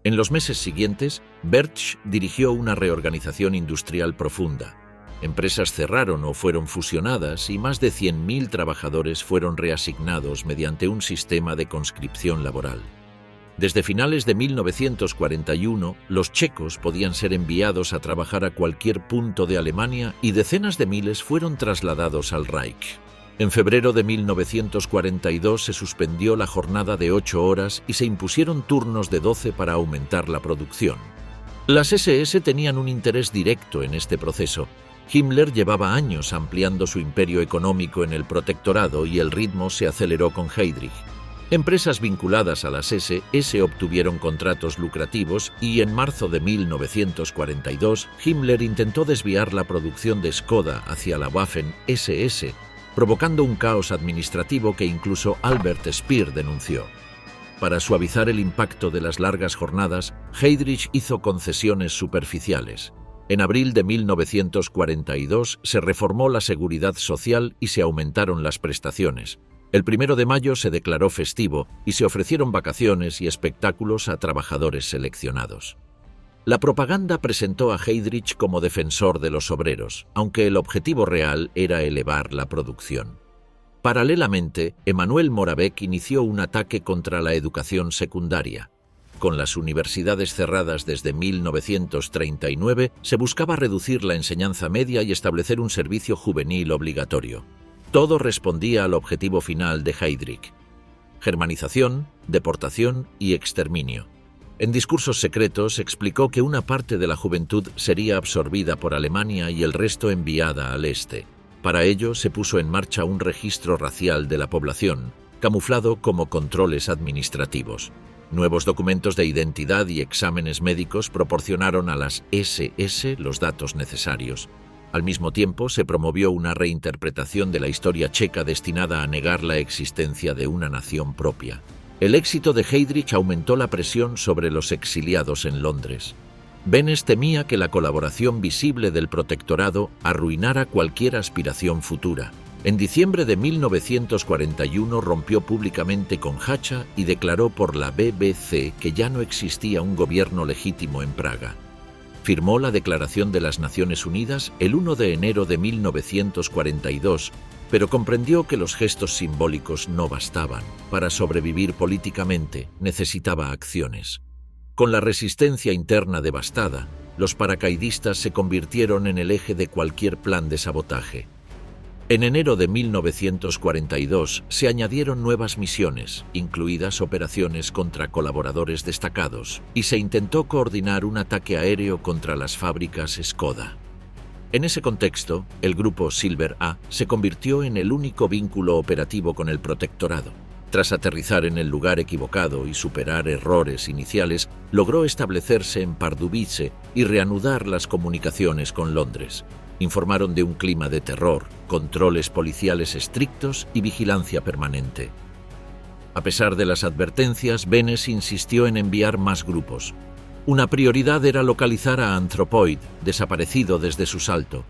En los meses siguientes, Bertsch dirigió una reorganización industrial profunda. Empresas cerraron o fueron fusionadas y más de 100.000 trabajadores fueron reasignados mediante un sistema de conscripción laboral. Desde finales de 1941, los checos podían ser enviados a trabajar a cualquier punto de Alemania y decenas de miles fueron trasladados al Reich. En febrero de 1942 se suspendió la jornada de 8 horas y se impusieron turnos de 12 para aumentar la producción. Las SS tenían un interés directo en este proceso. Himmler llevaba años ampliando su imperio económico en el protectorado y el ritmo se aceleró con Heydrich. Empresas vinculadas a las SS obtuvieron contratos lucrativos y en marzo de 1942 Himmler intentó desviar la producción de Skoda hacia la Waffen-SS, provocando un caos administrativo que incluso Albert Speer denunció. Para suavizar el impacto de las largas jornadas, Heydrich hizo concesiones superficiales. En abril de 1942 se reformó la seguridad social y se aumentaron las prestaciones. El 1 de mayo se declaró festivo y se ofrecieron vacaciones y espectáculos a trabajadores seleccionados. La propaganda presentó a Heydrich como defensor de los obreros, aunque el objetivo real era elevar la producción. Paralelamente, Emanuel Moravec inició un ataque contra la educación secundaria. Con las universidades cerradas desde 1939, se buscaba reducir la enseñanza media y establecer un servicio juvenil obligatorio. Todo respondía al objetivo final de Heydrich: germanización, deportación y exterminio. En discursos secretos explicó que una parte de la juventud sería absorbida por Alemania y el resto enviada al este. Para ello se puso en marcha un registro racial de la población, camuflado como controles administrativos. Nuevos documentos de identidad y exámenes médicos proporcionaron a las SS los datos necesarios. Al mismo tiempo, se promovió una reinterpretación de la historia checa destinada a negar la existencia de una nación propia. El éxito de Heydrich aumentó la presión sobre los exiliados en Londres. Beneš temía que la colaboración visible del protectorado arruinara cualquier aspiración futura. En diciembre de 1941 rompió públicamente con Hacha y declaró por la BBC que ya no existía un gobierno legítimo en Praga. Firmó la Declaración de las Naciones Unidas el 1 de enero de 1942, pero comprendió que los gestos simbólicos no bastaban. Para sobrevivir políticamente necesitaba acciones. Con la resistencia interna devastada, los paracaidistas se convirtieron en el eje de cualquier plan de sabotaje. En enero de 1942 se añadieron nuevas misiones, incluidas operaciones contra colaboradores destacados, y se intentó coordinar un ataque aéreo contra las fábricas Skoda. En ese contexto, el grupo Silver A se convirtió en el único vínculo operativo con el protectorado. Tras aterrizar en el lugar equivocado y superar errores iniciales, logró establecerse en Pardubice y reanudar las comunicaciones con Londres. Informaron de un clima de terror, controles policiales estrictos y vigilancia permanente. A pesar de las advertencias, Beneš insistió en enviar más grupos. Una prioridad era localizar a Anthropoid, desaparecido desde su salto.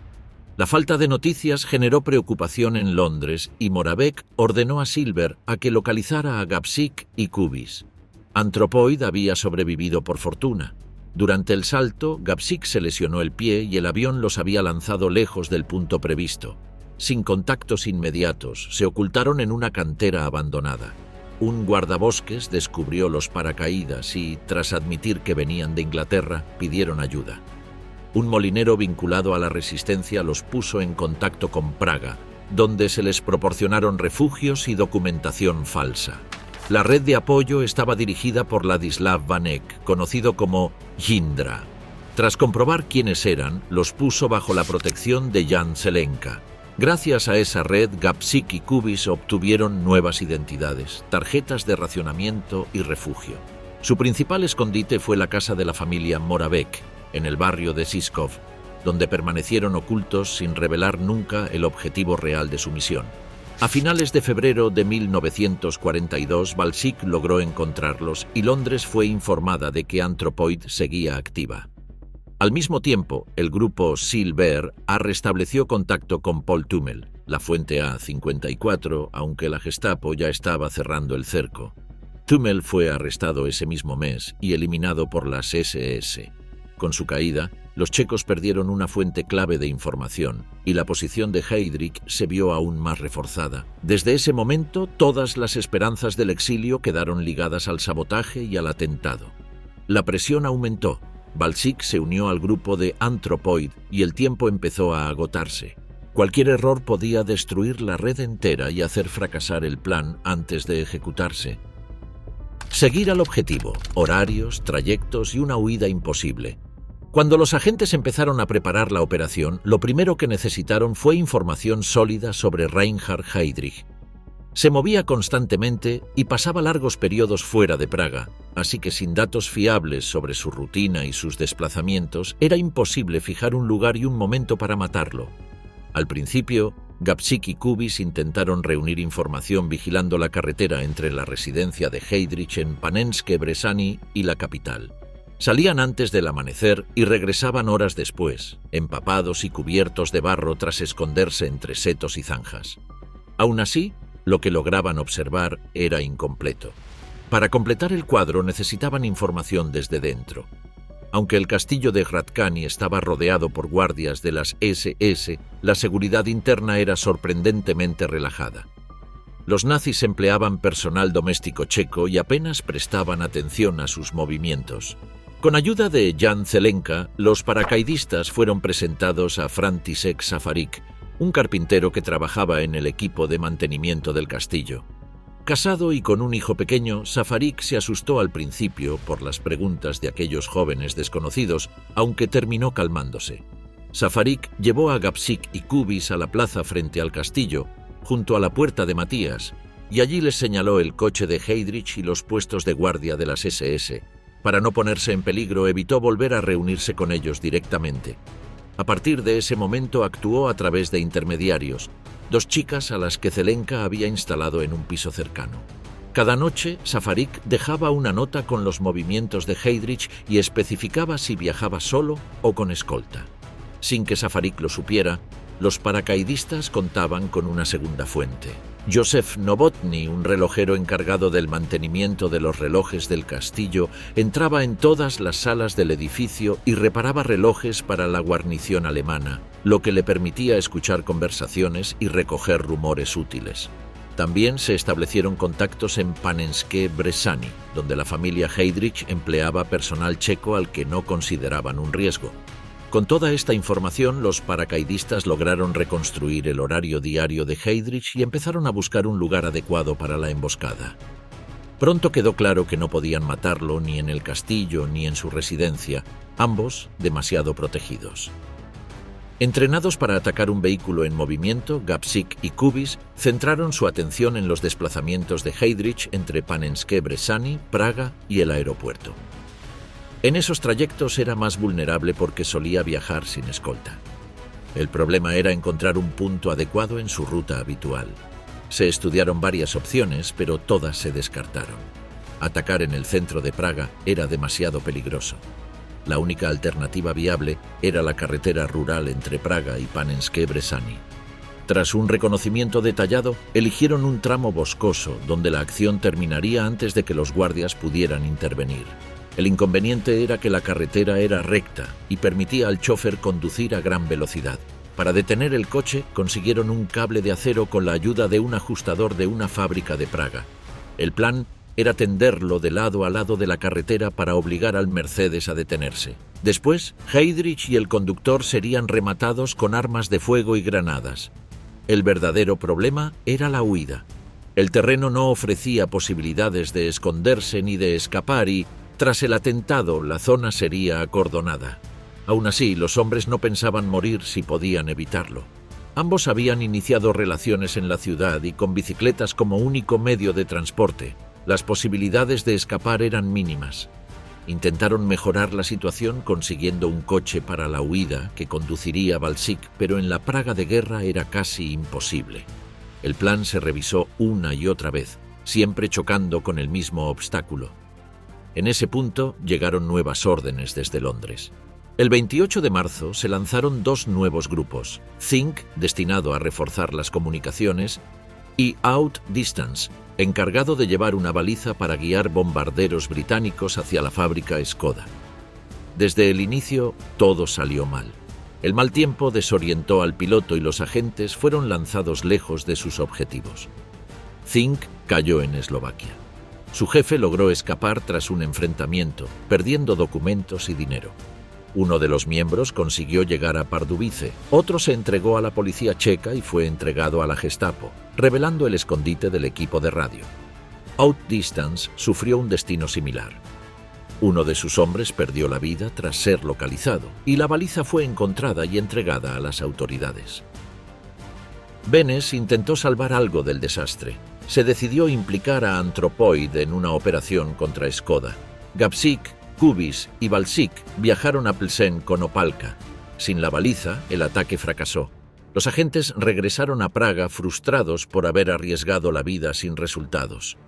La falta de noticias generó preocupación en Londres y Moravec ordenó a Silver a que localizara a Gapsik y Kubis. Anthropoid había sobrevivido por fortuna. Durante el salto, Gapsik se lesionó el pie y el avión los había lanzado lejos del punto previsto. Sin contactos inmediatos, se ocultaron en una cantera abandonada. Un guardabosques descubrió los paracaídas y, tras admitir que venían de Inglaterra, pidieron ayuda. Un molinero vinculado a la resistencia los puso en contacto con Praga, donde se les proporcionaron refugios y documentación falsa. La red de apoyo estaba dirigida por Ladislav Vanek, conocido como Jindra. Tras comprobar quiénes eran, los puso bajo la protección de Jan Zelenka. Gracias a esa red, Gapsik y Kubis obtuvieron nuevas identidades, tarjetas de racionamiento y refugio. Su principal escondite fue la casa de la familia Moravec, en el barrio de Žižkov, donde permanecieron ocultos sin revelar nunca el objetivo real de su misión. A finales de febrero de 1942, Balsik logró encontrarlos y Londres fue informada de que Anthropoid seguía activa. Al mismo tiempo, el grupo Silver A restableció contacto con Paul Tummel, la fuente A54, aunque la Gestapo ya estaba cerrando el cerco. Tummel fue arrestado ese mismo mes y eliminado por las SS. Con su caída, Los checos perdieron una fuente clave de información y la posición de Heydrich se vio aún más reforzada. Desde ese momento, todas las esperanzas del exilio quedaron ligadas al sabotaje y al atentado. La presión aumentó. Balsic se unió al grupo de Anthropoid y el tiempo empezó a agotarse. Cualquier error podía destruir la red entera y hacer fracasar el plan antes de ejecutarse. Seguir al objetivo, horarios, trayectos y una huida imposible. Cuando los agentes empezaron a preparar la operación, lo primero que necesitaron fue información sólida sobre Reinhard Heydrich. Se movía constantemente y pasaba largos periodos fuera de Praga, así que sin datos fiables sobre su rutina y sus desplazamientos, era imposible fijar un lugar y un momento para matarlo. Al principio, Gapsik y Kubis intentaron reunir información vigilando la carretera entre la residencia de Heydrich en Panenske Brezhany y la capital. Salían antes del amanecer y regresaban horas después, empapados y cubiertos de barro tras esconderse entre setos y zanjas. Aún así, lo que lograban observar era incompleto. Para completar el cuadro necesitaban información desde dentro. Aunque el castillo de Hradčany estaba rodeado por guardias de las SS, la seguridad interna era sorprendentemente relajada. Los nazis empleaban personal doméstico checo y apenas prestaban atención a sus movimientos. Con ayuda de Jan Zelenka, los paracaidistas fueron presentados a František Šafarík, un carpintero que trabajaba en el equipo de mantenimiento del castillo. Casado y con un hijo pequeño, Šafarík se asustó al principio por las preguntas de aquellos jóvenes desconocidos, aunque terminó calmándose. Šafarík llevó a Gapsik y Kubis a la plaza frente al castillo, junto a la puerta de Matías, y allí les señaló el coche de Heydrich y los puestos de guardia de las SS. Para no ponerse en peligro, evitó volver a reunirse con ellos directamente. A partir de ese momento actuó a través de intermediarios, dos chicas a las que Zelenka había instalado en un piso cercano. Cada noche, Šafarík dejaba una nota con los movimientos de Heydrich y especificaba si viajaba solo o con escolta. Sin que Šafarík lo supiera, los paracaidistas contaban con una segunda fuente. Josef Novotny, un relojero encargado del mantenimiento de los relojes del castillo, entraba en todas las salas del edificio y reparaba relojes para la guarnición alemana, lo que le permitía escuchar conversaciones y recoger rumores útiles. También se establecieron contactos en Panenske Brezhany, donde la familia Heydrich empleaba personal checo al que no consideraban un riesgo. Con toda esta información, los paracaidistas lograron reconstruir el horario diario de Heydrich y empezaron a buscar un lugar adecuado para la emboscada. Pronto quedó claro que no podían matarlo ni en el castillo ni en su residencia, ambos demasiado protegidos. Entrenados para atacar un vehículo en movimiento, Gapsik y Kubis centraron su atención en los desplazamientos de Heydrich entre Panenske Brezhany, Praga y el aeropuerto. En esos trayectos era más vulnerable porque solía viajar sin escolta. El problema era encontrar un punto adecuado en su ruta habitual. Se estudiaron varias opciones, pero todas se descartaron. Atacar en el centro de Praga era demasiado peligroso. La única alternativa viable era la carretera rural entre Praga y Panenske Brezhany. Tras un reconocimiento detallado, eligieron un tramo boscoso donde la acción terminaría antes de que los guardias pudieran intervenir. El inconveniente era que la carretera era recta y permitía al chofer conducir a gran velocidad. Para detener el coche, consiguieron un cable de acero con la ayuda de un ajustador de una fábrica de Praga. El plan era tenderlo de lado a lado de la carretera para obligar al Mercedes a detenerse. Después, Heydrich y el conductor serían rematados con armas de fuego y granadas. El verdadero problema era la huida. El terreno no ofrecía posibilidades de esconderse ni de escapar y, tras el atentado, la zona sería acordonada. Aún así, los hombres no pensaban morir si podían evitarlo. Ambos habían iniciado relaciones en la ciudad y con bicicletas como único medio de transporte. Las posibilidades de escapar eran mínimas. Intentaron mejorar la situación consiguiendo un coche para la huida que conduciría a Balsic, pero en la Praga de guerra era casi imposible. El plan se revisó una y otra vez, siempre chocando con el mismo obstáculo. En ese punto llegaron nuevas órdenes desde Londres. El 28 de marzo se lanzaron dos nuevos grupos, Think, destinado a reforzar las comunicaciones, y Outdistance, encargado de llevar una baliza para guiar bombarderos británicos hacia la fábrica Skoda. Desde el inicio, todo salió mal. El mal tiempo desorientó al piloto y los agentes fueron lanzados lejos de sus objetivos. Zink cayó en Eslovaquia. Su jefe logró escapar tras un enfrentamiento, perdiendo documentos y dinero. Uno de los miembros consiguió llegar a Pardubice, otro se entregó a la policía checa y fue entregado a la Gestapo, revelando el escondite del equipo de radio. Outdistance sufrió un destino similar. Uno de sus hombres perdió la vida tras ser localizado, y la baliza fue encontrada y entregada a las autoridades. Benes intentó salvar algo del desastre. Se decidió implicar a Anthropoid en una operación contra Skoda. Gabčík, Kubis y Balčík viajaron a Plzeň con Opalka. Sin la baliza, el ataque fracasó. Los agentes regresaron a Praga frustrados por haber arriesgado la vida sin resultados.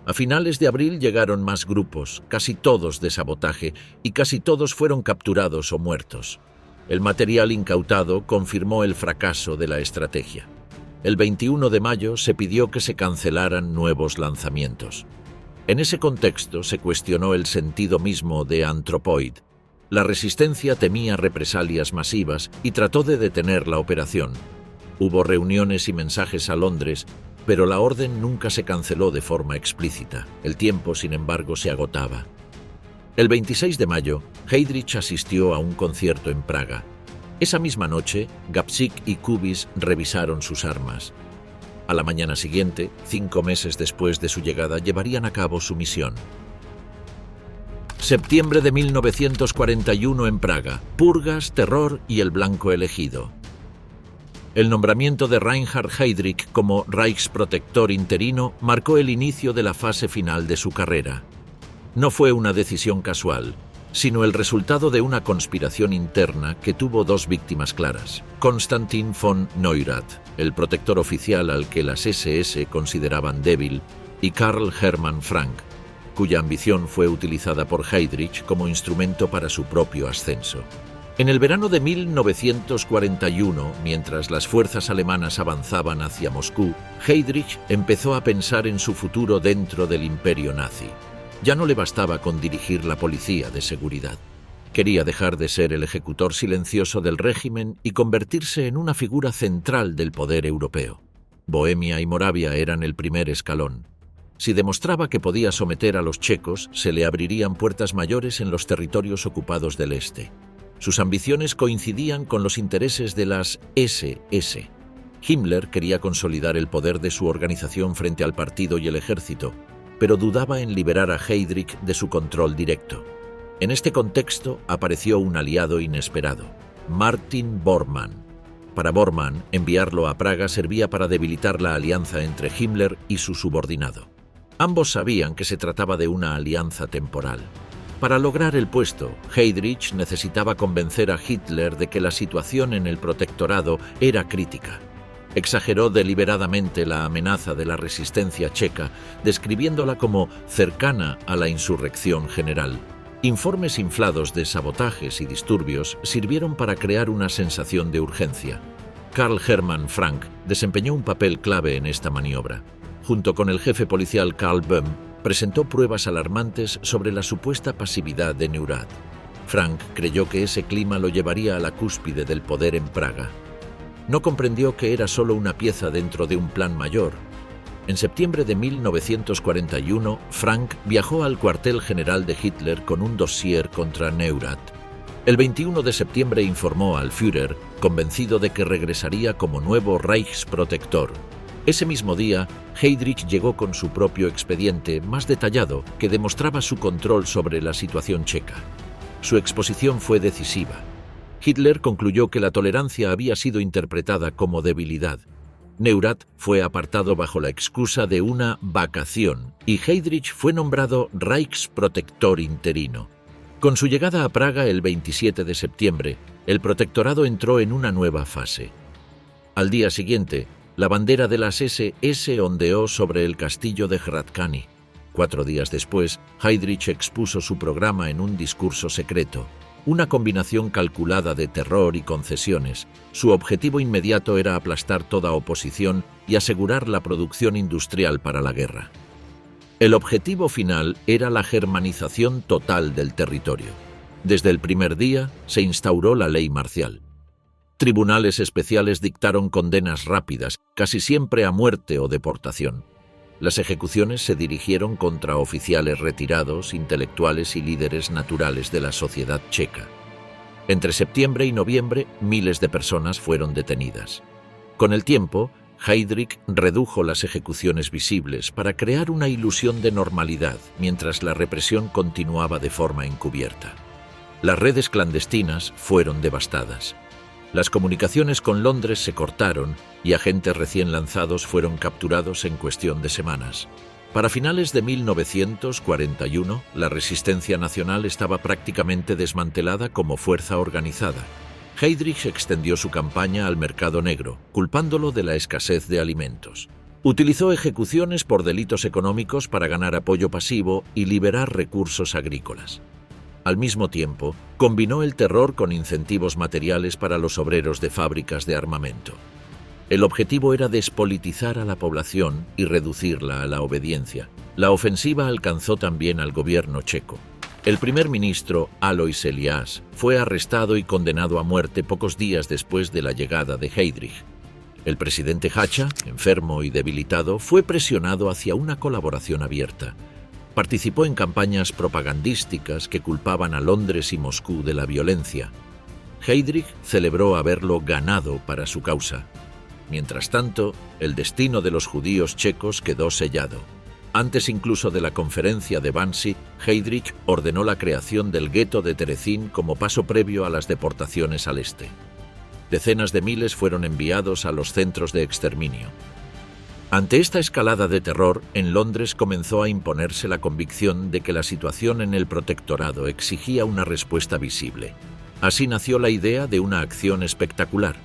A finales de abril llegaron más grupos, casi todos de sabotaje, y casi todos fueron capturados o muertos. El material incautado confirmó el fracaso de la estrategia. El 21 de mayo se pidió que se cancelaran nuevos lanzamientos. En ese contexto se cuestionó el sentido mismo de Anthropoid. La resistencia temía represalias masivas y trató de detener la operación. Hubo reuniones y mensajes a Londres, pero la orden nunca se canceló de forma explícita. El tiempo, sin embargo, se agotaba. El 26 de mayo, Heydrich asistió a un concierto en Praga. Esa misma noche, Gabčík y Kubis revisaron sus armas. A la mañana siguiente, 5 meses después de su llegada, llevarían a cabo su misión. Septiembre de 1941 en Praga. Purgas, terror y el blanco elegido. El nombramiento de Reinhard Heydrich como Reichsprotector interino marcó el inicio de la fase final de su carrera. No fue una decisión casual, sino el resultado de una conspiración interna que tuvo 2 víctimas claras: Konstantin von Neurath, el protector oficial al que las SS consideraban débil, y Karl Hermann Frank, cuya ambición fue utilizada por Heydrich como instrumento para su propio ascenso. En el verano de 1941, mientras las fuerzas alemanas avanzaban hacia Moscú, Heydrich empezó a pensar en su futuro dentro del imperio nazi. Ya no le bastaba con dirigir la policía de seguridad. Quería dejar de ser el ejecutor silencioso del régimen y convertirse en una figura central del poder europeo. Bohemia y Moravia eran el primer escalón. Si demostraba que podía someter a los checos, se le abrirían puertas mayores en los territorios ocupados del este. Sus ambiciones coincidían con los intereses de las SS. Himmler quería consolidar el poder de su organización frente al partido y el ejército, pero dudaba en liberar a Heydrich de su control directo. En este contexto apareció un aliado inesperado: Martin Bormann. Para Bormann, enviarlo a Praga servía para debilitar la alianza entre Himmler y su subordinado. Ambos sabían que se trataba de una alianza temporal. Para lograr el puesto, Heydrich necesitaba convencer a Hitler de que la situación en el protectorado era crítica. Exageró deliberadamente la amenaza de la resistencia checa, describiéndola como cercana a la insurrección general. Informes inflados de sabotajes y disturbios sirvieron para crear una sensación de urgencia. Karl Hermann Frank desempeñó un papel clave en esta maniobra. Junto con el jefe policial Karl Böhm, presentó pruebas alarmantes sobre la supuesta pasividad de Neurath. Frank creyó que ese clima lo llevaría a la cúspide del poder en Praga. No comprendió que era solo una pieza dentro de un plan mayor. En septiembre de 1941, Frank viajó al cuartel general de Hitler con un dossier contra Neurath. El 21 de septiembre informó al Führer, convencido de que regresaría como nuevo Reichsprotector. Ese mismo día, Heydrich llegó con su propio expediente más detallado que demostraba su control sobre la situación checa. Su exposición fue decisiva. Hitler concluyó que la tolerancia había sido interpretada como debilidad. Neurath fue apartado bajo la excusa de una vacación y Heydrich fue nombrado Reichsprotector interino. Con su llegada a Praga el 27 de septiembre, el protectorado entró en una nueva fase. Al día siguiente, la bandera de las SS ondeó sobre el castillo de Hradčany. 4 días después, Heydrich expuso su programa en un discurso secreto, una combinación calculada de terror y concesiones. Su objetivo inmediato era aplastar toda oposición y asegurar la producción industrial para la guerra. El objetivo final era la germanización total del territorio. Desde el primer día se instauró la ley marcial. Tribunales especiales dictaron condenas rápidas, casi siempre a muerte o deportación. Las ejecuciones se dirigieron contra oficiales retirados, intelectuales y líderes naturales de la sociedad checa. Entre septiembre y noviembre, miles de personas fueron detenidas. Con el tiempo, Heydrich redujo las ejecuciones visibles para crear una ilusión de normalidad, mientras la represión continuaba de forma encubierta. Las redes clandestinas fueron devastadas. Las comunicaciones con Londres se cortaron y agentes recién lanzados fueron capturados en cuestión de semanas. Para finales de 1941, la resistencia nacional estaba prácticamente desmantelada como fuerza organizada. Heydrich extendió su campaña al mercado negro, culpándolo de la escasez de alimentos. Utilizó ejecuciones por delitos económicos para ganar apoyo pasivo y liberar recursos agrícolas. Al mismo tiempo, combinó el terror con incentivos materiales para los obreros de fábricas de armamento. El objetivo era despolitizar a la población y reducirla a la obediencia. La ofensiva alcanzó también al gobierno checo. El primer ministro, Alois Eliáš, fue arrestado y condenado a muerte pocos días después de la llegada de Heydrich. El presidente Hácha, enfermo y debilitado, fue presionado hacia una colaboración abierta. Participó en campañas propagandísticas que culpaban a Londres y Moscú de la violencia. Heydrich celebró haberlo ganado para su causa. Mientras tanto, el destino de los judíos checos quedó sellado. Antes incluso de la conferencia de Wannsee, Heydrich ordenó la creación del gueto de Terezín como paso previo a las deportaciones al este. Decenas de miles fueron enviados a los centros de exterminio. Ante esta escalada de terror, en Londres comenzó a imponerse la convicción de que la situación en el protectorado exigía una respuesta visible. Así nació la idea de una acción espectacular.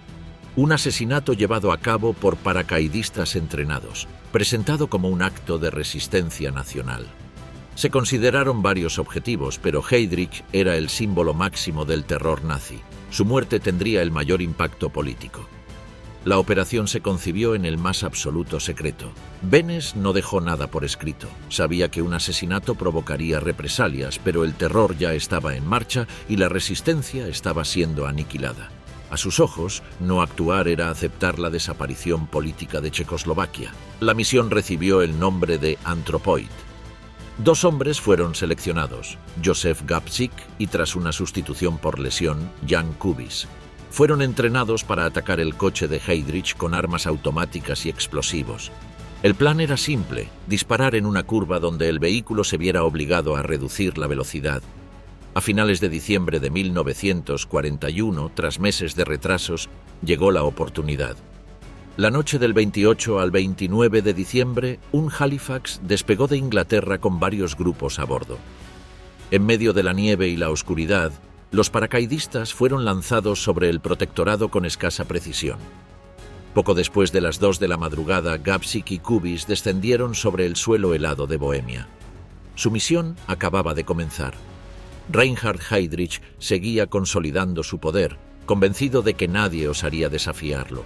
Un asesinato llevado a cabo por paracaidistas entrenados, presentado como un acto de resistencia nacional. Se consideraron varios objetivos, pero Heydrich era el símbolo máximo del terror nazi. Su muerte tendría el mayor impacto político. La operación se concibió en el más absoluto secreto. Beneš no dejó nada por escrito. Sabía que un asesinato provocaría represalias, pero el terror ya estaba en marcha y la resistencia estaba siendo aniquilada. A sus ojos, no actuar era aceptar la desaparición política de Checoslovaquia. La misión recibió el nombre de Anthropoid. 2 hombres fueron seleccionados, Józef Gabčík y, tras una sustitución por lesión, Jan Kubiš. Fueron entrenados para atacar el coche de Heydrich con armas automáticas y explosivos. El plan era simple: disparar en una curva donde el vehículo se viera obligado a reducir la velocidad. A finales de diciembre de 1941, tras meses de retrasos, llegó la oportunidad. La noche del 28 al 29 de diciembre, un Halifax despegó de Inglaterra con varios grupos a bordo. En medio de la nieve y la oscuridad, los paracaidistas fueron lanzados sobre el protectorado con escasa precisión. Poco después de las 2 de la madrugada, Gabčík y Kubiš descendieron sobre el suelo helado de Bohemia. Su misión acababa de comenzar. Reinhard Heydrich seguía consolidando su poder, convencido de que nadie osaría desafiarlo.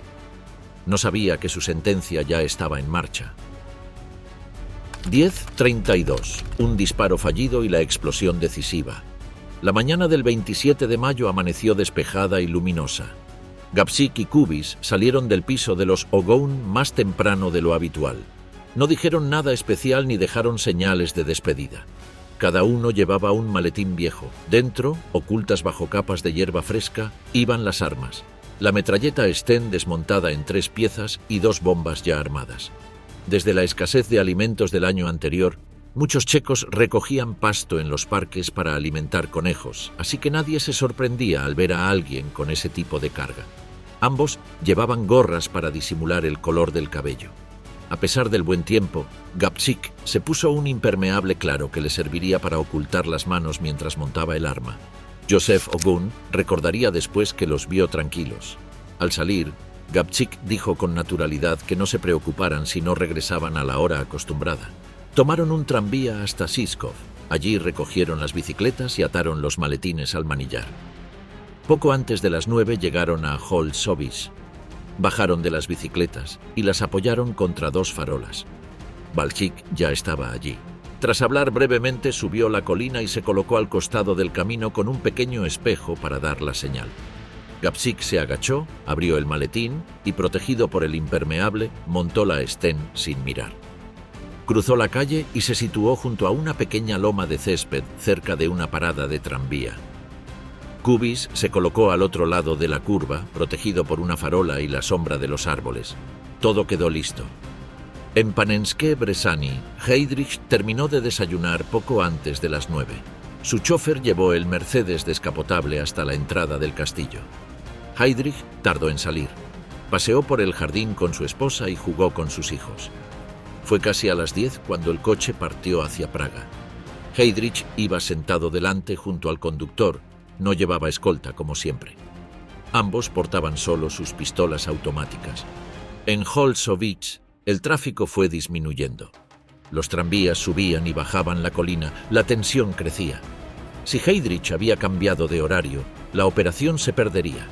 No sabía que su sentencia ya estaba en marcha. 10:32. Un disparo fallido y la explosión decisiva. La mañana del 27 de mayo amaneció despejada y luminosa. Gabčík y Kubiš salieron del piso de los Ogoun más temprano de lo habitual. No dijeron nada especial ni dejaron señales de despedida. Cada uno llevaba un maletín viejo. Dentro, ocultas bajo capas de hierba fresca, iban las armas: la metralleta Sten desmontada en 3 piezas y 2 bombas ya armadas. Desde la escasez de alimentos del año anterior, muchos checos recogían pasto en los parques para alimentar conejos, así que nadie se sorprendía al ver a alguien con ese tipo de carga. Ambos llevaban gorras para disimular el color del cabello. A pesar del buen tiempo, Gabčík se puso un impermeable claro que le serviría para ocultar las manos mientras montaba el arma. Józef Ogun recordaría después que los vio tranquilos. Al salir, Gabčík dijo con naturalidad que no se preocuparan si no regresaban a la hora acostumbrada. Tomaron un tranvía hasta Žižkov. Allí recogieron las bicicletas y ataron los maletines al manillar. Poco antes de las 9 llegaron a Holzovich. Bajaron de las bicicletas y las apoyaron contra 2 farolas. Balchik ya estaba allí. Tras hablar brevemente, subió la colina y se colocó al costado del camino con un pequeño espejo para dar la señal. Gapsik se agachó, abrió el maletín y, protegido por el impermeable, montó la Sten sin mirar. Cruzó la calle y se situó junto a una pequeña loma de césped cerca de una parada de tranvía. Kubis se colocó al otro lado de la curva, protegido por una farola y la sombra de los árboles. Todo quedó listo. En Panenské Brezhany, Heydrich terminó de desayunar poco antes de las 9. Su chofer llevó el Mercedes descapotable hasta la entrada del castillo. Heydrich tardó en salir. Paseó por el jardín con su esposa y jugó con sus hijos. Fue casi a las 10 cuando el coche partió hacia Praga. Heydrich iba sentado delante junto al conductor. No llevaba escolta, como siempre. Ambos portaban solo sus pistolas automáticas. En Holzowicz, el tráfico fue disminuyendo. Los tranvías subían y bajaban la colina, la tensión crecía. Si Heydrich había cambiado de horario, la operación se perdería.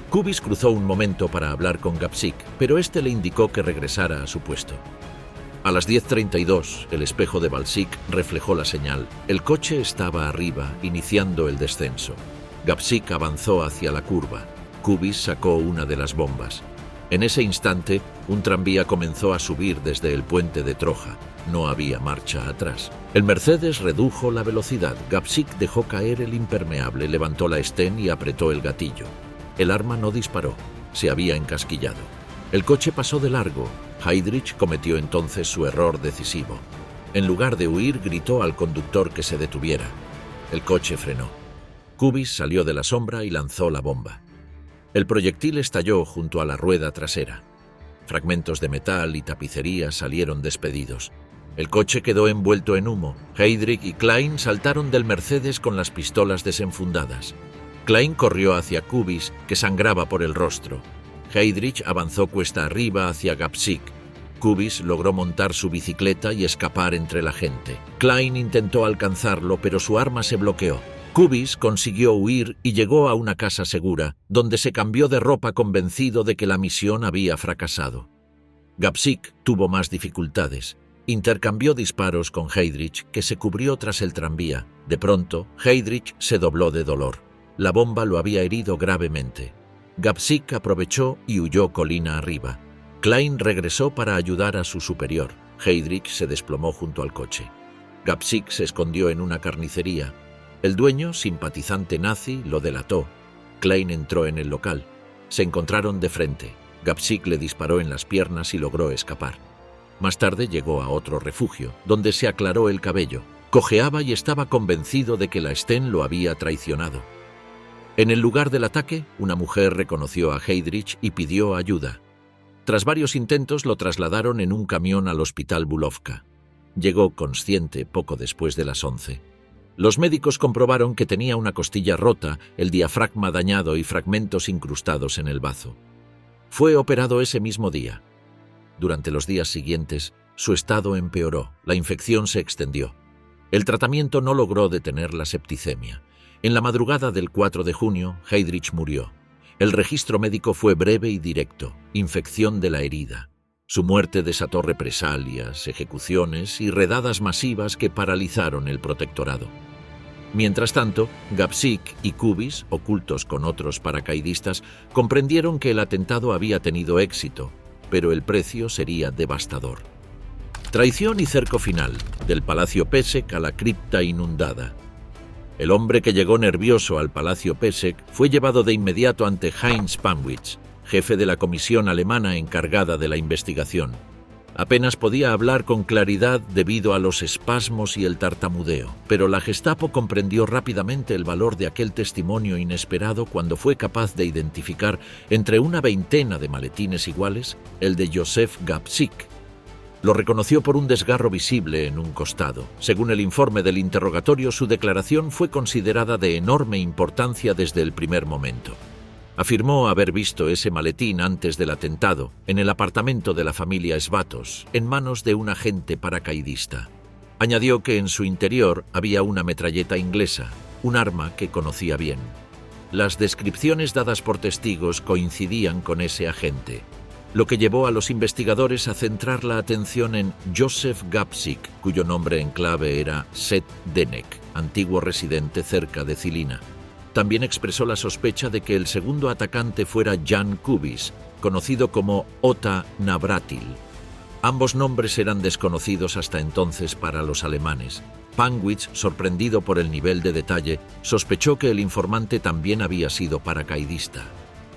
Kubis cruzó un momento para hablar con Gapsik, pero este le indicó que regresara a su puesto. A las 10:32, el espejo de Balsik reflejó la señal. El coche estaba arriba, iniciando el descenso. Gapsik avanzó hacia la curva. Kubis sacó una de las bombas. En ese instante, un tranvía comenzó a subir desde el puente de Troja. No había marcha atrás. El Mercedes redujo la velocidad. Gapsik dejó caer el impermeable, levantó la Sten y apretó el gatillo. El arma no disparó. Se había encasquillado. El coche pasó de largo. Heydrich cometió entonces su error decisivo. En lugar de huir, gritó al conductor que se detuviera. El coche frenó. Kubis salió de la sombra y lanzó la bomba. El proyectil estalló junto a la rueda trasera. Fragmentos de metal y tapicería salieron despedidos. El coche quedó envuelto en humo. Heydrich y Klein saltaron del Mercedes con las pistolas desenfundadas. Klein corrió hacia Kubis, que sangraba por el rostro. Heydrich avanzó cuesta arriba hacia Gapsik. Kubis logró montar su bicicleta y escapar entre la gente. Klein intentó alcanzarlo, pero su arma se bloqueó. Kubis consiguió huir y llegó a una casa segura, donde se cambió de ropa convencido de que la misión había fracasado. Gapsik tuvo más dificultades. Intercambió disparos con Heydrich, que se cubrió tras el tranvía. De pronto, Heydrich se dobló de dolor. La bomba lo había herido gravemente. Gapsik aprovechó y huyó colina arriba. Klein regresó para ayudar a su superior. Heydrich se desplomó junto al coche. Gapsik se escondió en una carnicería. El dueño, simpatizante nazi, lo delató. Klein entró en el local. Se encontraron de frente. Gapsik le disparó en las piernas y logró escapar. Más tarde llegó a otro refugio, donde se aclaró el cabello. Cojeaba y estaba convencido de que la Sten lo había traicionado. En el lugar del ataque, una mujer reconoció a Heydrich y pidió ayuda. Tras varios intentos, lo trasladaron en un camión al hospital Bulovka. Llegó consciente poco después de las 11. Los médicos comprobaron que tenía una costilla rota, el diafragma dañado y fragmentos incrustados en el bazo. Fue operado ese mismo día. Durante los días siguientes, su estado empeoró, la infección se extendió. El tratamiento no logró detener la septicemia. En la madrugada del 4 de junio, Heydrich murió. El registro médico fue breve y directo: infección de la herida. Su muerte desató represalias, ejecuciones y redadas masivas que paralizaron el protectorado. Mientras tanto, Gapsik y Kubis, ocultos con otros paracaidistas, comprendieron que el atentado había tenido éxito, pero el precio sería devastador. Traición y cerco final, del Palacio Pesek a la cripta inundada. El hombre que llegó nervioso al Palacio Pesek fue llevado de inmediato ante Heinz Panwitz, jefe de la comisión alemana encargada de la investigación. Apenas podía hablar con claridad debido a los espasmos y el tartamudeo, pero la Gestapo comprendió rápidamente el valor de aquel testimonio inesperado cuando fue capaz de identificar entre una veintena de maletines iguales el de Josef Gapsik. Lo reconoció por un desgarro visible en un costado. Según el informe del interrogatorio, su declaración fue considerada de enorme importancia desde el primer momento. Afirmó haber visto ese maletín antes del atentado, en el apartamento de la familia Svatos, en manos de un agente paracaidista. Añadió que en su interior había una metralleta inglesa, un arma que conocía bien. Las descripciones dadas por testigos coincidían con ese agente. lo que llevó a los investigadores a centrar la atención en Joseph Gapsik, cuyo nombre en clave era Seth Denek, antiguo residente cerca de Cilina. También expresó la sospecha de que el segundo atacante fuera Jan Kubis, conocido como Ota Navratil. Ambos nombres eran desconocidos hasta entonces para los alemanes. Panwitz, sorprendido por el nivel de detalle, sospechó que el informante también había sido paracaidista.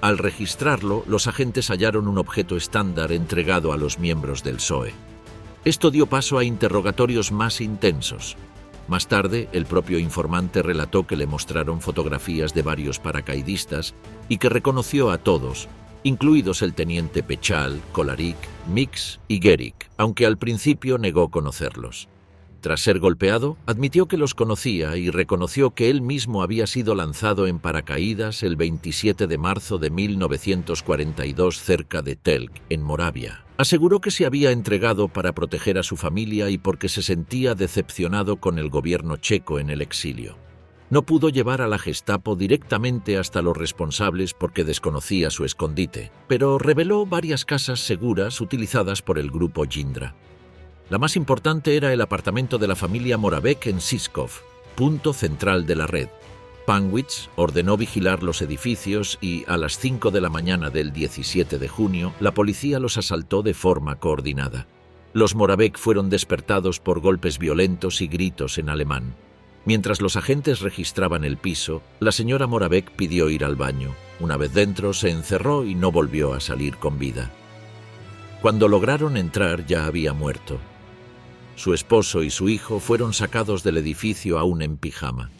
Al registrarlo, los agentes hallaron un objeto estándar entregado a los miembros del PSOE. Esto dio paso a interrogatorios más intensos. Más tarde, el propio informante relató que le mostraron fotografías de varios paracaidistas y que reconoció a todos, incluidos el teniente Pechal, Kolarik, Mix y Gerik, aunque al principio negó conocerlos. Tras ser golpeado, admitió que los conocía y reconoció que él mismo había sido lanzado en paracaídas el 27 de marzo de 1942 cerca de Telk, en Moravia. Aseguró que se había entregado para proteger a su familia y porque se sentía decepcionado con el gobierno checo en el exilio. No pudo llevar a la Gestapo directamente hasta los responsables porque desconocía su escondite, pero reveló varias casas seguras utilizadas por el grupo Jindra. La más importante era el apartamento de la familia Moravec en Žižkov, punto central de la red. Panwitz ordenó vigilar los edificios y, a las 5 de la mañana del 17 de junio, la policía los asaltó de forma coordinada. Los Moravec fueron despertados por golpes violentos y gritos en alemán. Mientras los agentes registraban el piso, la señora Moravec pidió ir al baño. Una vez dentro, se encerró y no volvió a salir con vida. Cuando lograron entrar, ya había muerto. Su esposo y su hijo fueron sacados del edificio aún en pijama.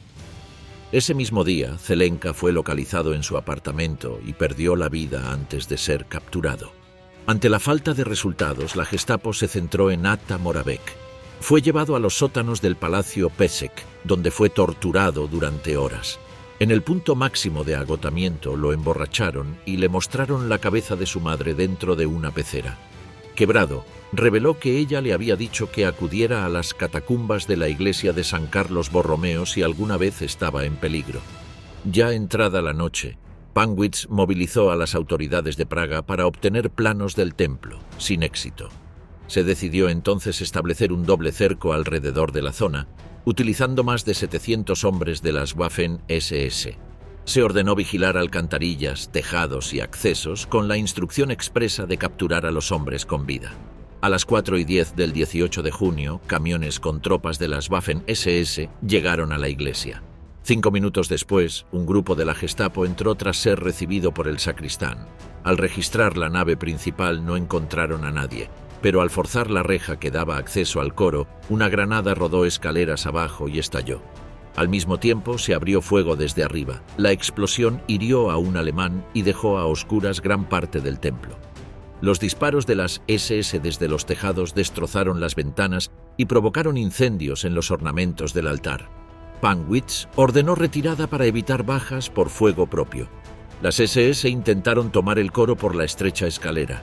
Ese mismo día, Zelenka fue localizado en su apartamento y perdió la vida antes de ser capturado. Ante la falta de resultados, la Gestapo se centró en Ata Moravec. Fue llevado a los sótanos del Palacio Pesek, donde fue torturado durante horas. En el punto máximo de agotamiento lo emborracharon y le mostraron la cabeza de su madre dentro de una pecera. Quebrado, reveló que ella le había dicho que acudiera a las catacumbas de la iglesia de San Carlos Borromeo si alguna vez estaba en peligro. Ya entrada la noche, Panwitz movilizó a las autoridades de Praga para obtener planos del templo, sin éxito. Se decidió entonces establecer un doble cerco alrededor de la zona, utilizando más de 700 hombres de las Waffen-SS. Se ordenó vigilar alcantarillas, tejados y accesos con la instrucción expresa de capturar a los hombres con vida. A las 4:10 del 18 de junio, camiones con tropas de las Waffen-SS llegaron a la iglesia. 5 minutos después, un grupo de la Gestapo entró tras ser recibido por el sacristán. Al registrar la nave principal no encontraron a nadie, pero al forzar la reja que daba acceso al coro, una granada rodó escaleras abajo y estalló. Al mismo tiempo se abrió fuego desde arriba. La explosión hirió a un alemán y dejó a oscuras gran parte del templo. Los disparos de las SS desde los tejados destrozaron las ventanas y provocaron incendios en los ornamentos del altar. Panwitz ordenó retirada para evitar bajas por fuego propio. Las SS intentaron tomar el coro por la estrecha escalera.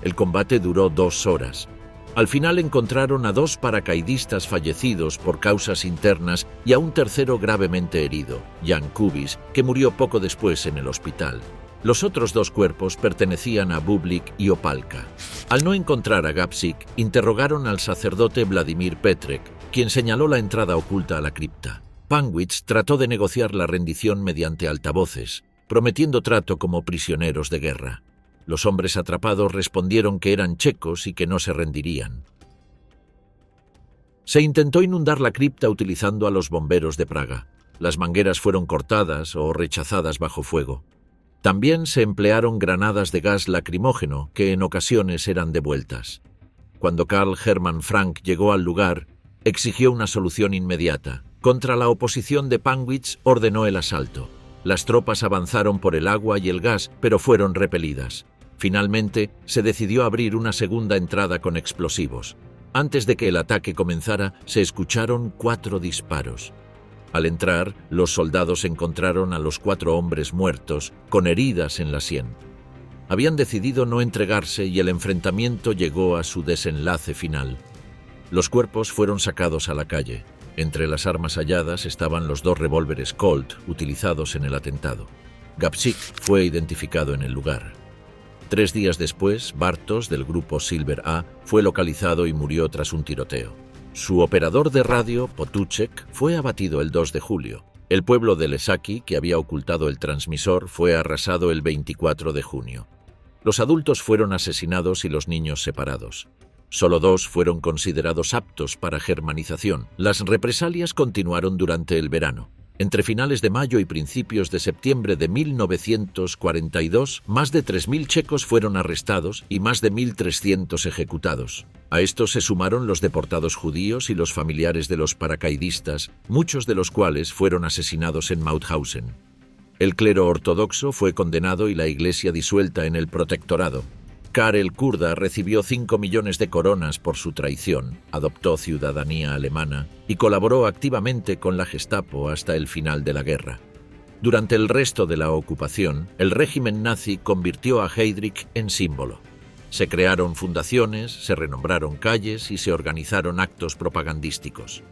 El combate duró 2 horas. Al final encontraron a 2 paracaidistas fallecidos por causas internas y a un tercero gravemente herido, Jan Kubis, que murió poco después en el hospital. Los otros 2 cuerpos pertenecían a Bublik y Opalka. Al no encontrar a Gapsik, interrogaron al sacerdote Vladimir Petrek, quien señaló la entrada oculta a la cripta. Panwitz trató de negociar la rendición mediante altavoces, prometiendo trato como prisioneros de guerra. Los hombres atrapados respondieron que eran checos y que no se rendirían. Se intentó inundar la cripta utilizando a los bomberos de Praga. Las mangueras fueron cortadas o rechazadas bajo fuego. También se emplearon granadas de gas lacrimógeno, que en ocasiones eran devueltas. Cuando Karl Hermann Frank llegó al lugar, exigió una solución inmediata. Contra la oposición de Panwitz ordenó el asalto. Las tropas avanzaron por el agua y el gas, pero fueron repelidas. Finalmente, se decidió abrir una segunda entrada con explosivos. Antes de que el ataque comenzara, se escucharon 4 disparos. Al entrar, los soldados encontraron a los 4 hombres muertos, con heridas en la sien. Habían decidido no entregarse y el enfrentamiento llegó a su desenlace final. Los cuerpos fueron sacados a la calle. Entre las armas halladas estaban los 2 revólveres Colt utilizados en el atentado. Gapsik fue identificado en el lugar. 3 días después, Bartos, del grupo Silver A, fue localizado y murió tras un tiroteo. Su operador de radio, Potuček, fue abatido el 2 de julio. El pueblo de Lesaki, que había ocultado el transmisor, fue arrasado el 24 de junio. Los adultos fueron asesinados y los niños separados. Solo 2 fueron considerados aptos para germanización. Las represalias continuaron durante el verano. Entre finales de mayo y principios de septiembre de 1942, más de 3.000 checos fueron arrestados y más de 1.300 ejecutados. A esto se sumaron los deportados judíos y los familiares de los paracaidistas, muchos de los cuales fueron asesinados en Mauthausen. El clero ortodoxo fue condenado y la iglesia disuelta en el protectorado. Karel Kurda recibió 5 millones de coronas por su traición, adoptó ciudadanía alemana y colaboró activamente con la Gestapo hasta el final de la guerra. Durante el resto de la ocupación, el régimen nazi convirtió a Heydrich en símbolo. Se crearon fundaciones, se renombraron calles y se organizaron actos propagandísticos.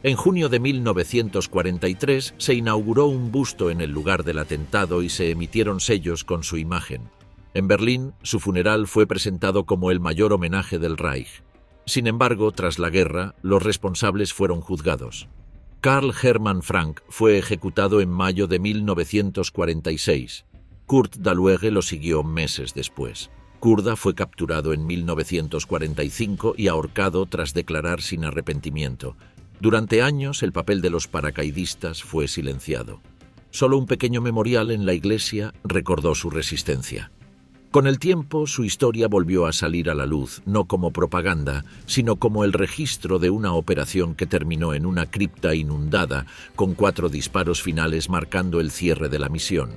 En junio de 1943 se inauguró un busto en el lugar del atentado y se emitieron sellos con su imagen. En Berlín, su funeral fue presentado como el mayor homenaje del Reich. Sin embargo, tras la guerra, los responsables fueron juzgados. Karl Hermann Frank fue ejecutado en mayo de 1946. Kurt Daluege lo siguió meses después. Kurda fue capturado en 1945 y ahorcado tras declarar sin arrepentimiento. Durante años, el papel de los paracaidistas fue silenciado. Solo un pequeño memorial en la iglesia recordó su resistencia. Con el tiempo, su historia volvió a salir a la luz, no como propaganda, sino como el registro de una operación que terminó en una cripta inundada, con 4 disparos finales marcando el cierre de la misión.